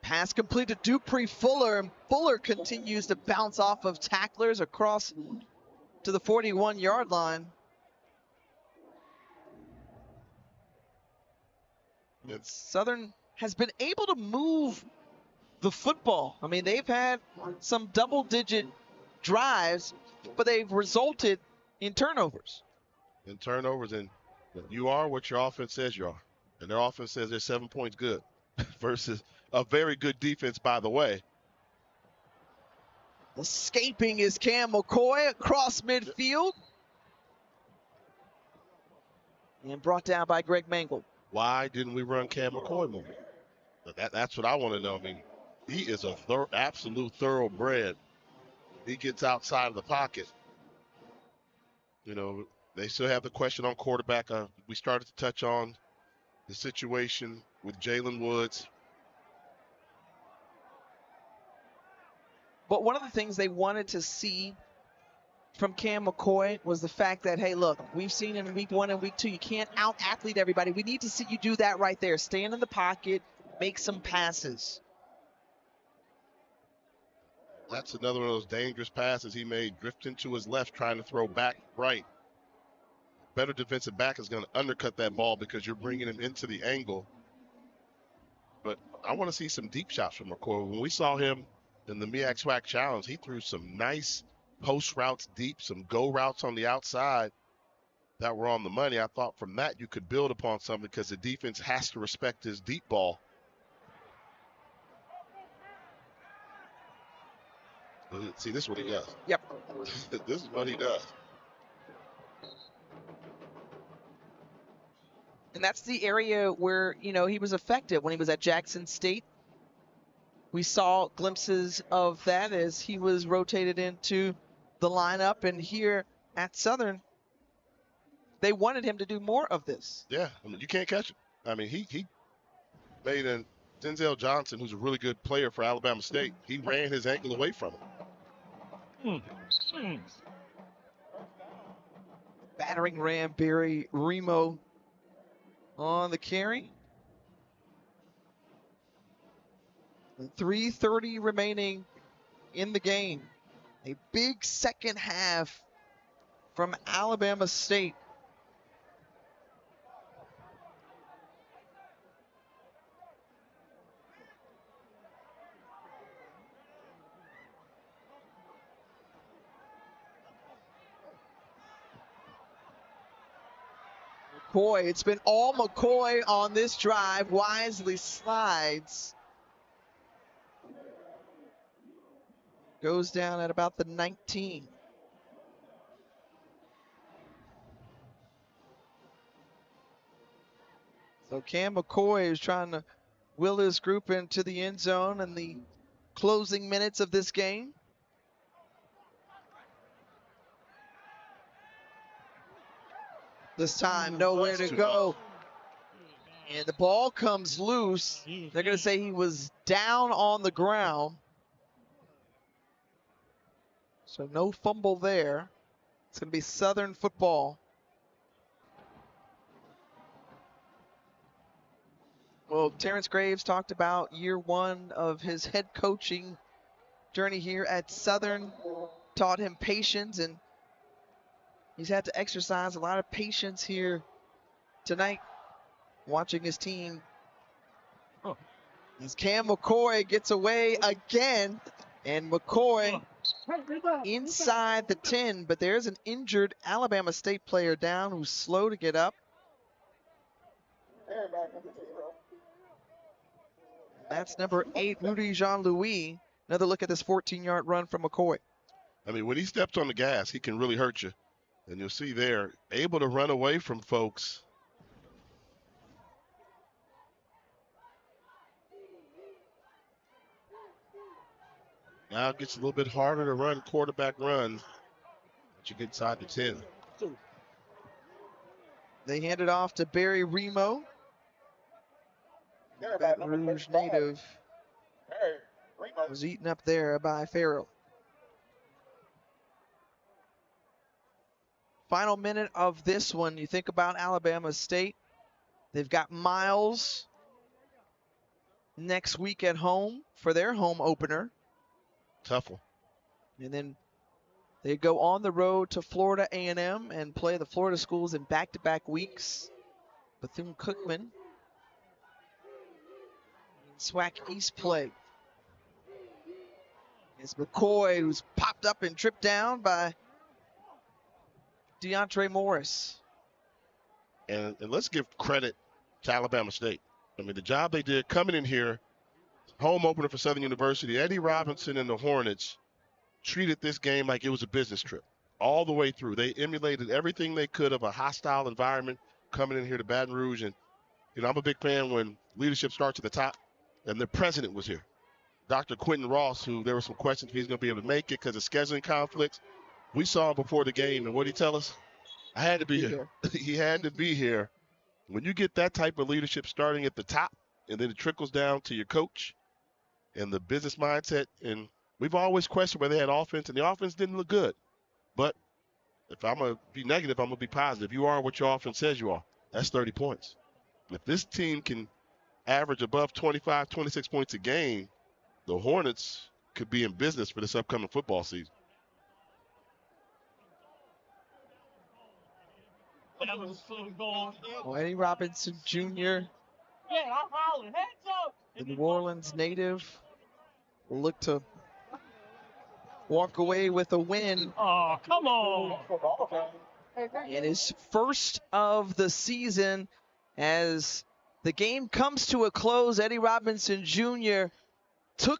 S2: Pass complete to Dupree Fuller, and Fuller continues to bounce off of tacklers across to the 41-yard line. Southern has been able to move the football. I mean, they've had some double-digit drives, but they've resulted in turnovers.
S1: And you are what your offense says you are. And their offense says they're 7 points good versus a very good defense, by the way.
S2: Escaping is Cam McCoy across midfield. And brought down by Greg Mangle.
S1: Why didn't we run Cam McCoy more? That's what I want to know. I mean, he is a absolute thoroughbred. He gets outside of the pocket. They still have the question on quarterback. We started to touch on the situation with Jalen Woods.
S2: But one of the things they wanted to see from Cam McCoy was the fact that, hey, look, we've seen in week 1 and week 2, you can't out-athlete everybody. We need to see you do that right there. Stand in the pocket, make some passes.
S1: That's another one of those dangerous passes he made, drifting to his left, trying to throw back right. Better defensive back is going to undercut that ball because you're bringing him into the angle. But I want to see some deep shots from McCoy. When we saw him in the MEAC SWAC Challenge, he threw some nice post routes deep, some go routes on the outside that were on the money. I thought from that you could build upon something because the defense has to respect his deep ball. See, this is what he does.
S2: Yep.
S1: This is what he does.
S2: And that's the area where, he was effective when he was at Jackson State. We saw glimpses of that as he was rotated into the lineup. And here at Southern, they wanted him to do more of this.
S1: Yeah, you can't catch him. I mean, he made an Denzel Johnson, who's a really good player for Alabama State. He ran his ankle away from him.
S2: Battering ram Barry Remo on the carry. 3:30 remaining in the game. A big second half from Alabama State. McCoy, it's been all McCoy on this drive. Wisely slides. Goes down at about the 19. So Cam McCoy is trying to will his group into the end zone in the closing minutes of this game. This time, nowhere to go. And the ball comes loose. They're going to say he was down on the ground. So no fumble there. It's going to be Southern football. Well, Terrence Graves talked about year one of his head coaching journey here at Southern. Taught him patience, and he's had to exercise a lot of patience here tonight, watching his team. As Cam McCoy gets away again, and McCoy inside the 10, but there's an injured Alabama State player down who's slow to get up. That's number 8, Rudy Jean-Louis. Another look at this 14-yard run from McCoy.
S1: I mean, when he steps on the gas, he can really hurt you. And you'll see there, able to run away from folks. Now it gets a little bit harder to run quarterback runs once you get inside the 10.
S2: They hand it off to Barry Remo. Baton Rouge native was eaten up there by Farrell. Final minute of this one. You think about Alabama State. They've got Miles next week at home for their home opener.
S1: Tough one.
S2: And then they go on the road to Florida A&M and play the Florida schools in back-to-back weeks. Bethune-Cookman. SWAC East play. It's McCoy, who's popped up and tripped down by DeAndre Morris.
S1: And let's give credit to Alabama State. I mean, the job they did coming in here, home opener for Southern University. Eddie Robinson and the Hornets treated this game like it was a business trip all the way through. They emulated everything they could of a hostile environment coming in here to Baton Rouge. And, you know, I'm a big fan when leadership starts at the top, and the president was here. Dr. Quentin Ross, who there were some questions if he's going to be able to make it because of scheduling conflicts. We saw him before the game, and what did he tell us? I had to be here. He had to be here. When you get that type of leadership starting at the top, and then it trickles down to your coach and the business mindset, and we've always questioned whether they had offense, and the offense didn't look good. But if I'm going to be negative, I'm going to be positive. You are what your offense says you are. That's 30 points. If this team can average above 25, 26 points a game, the Hornets could be in business for this upcoming football season.
S2: Well, Eddie Robinson Jr., the New Orleans native, will look to walk away with a win.
S5: Oh, come on.
S2: In his first of the season. As the game comes to a close, Eddie Robinson Jr. took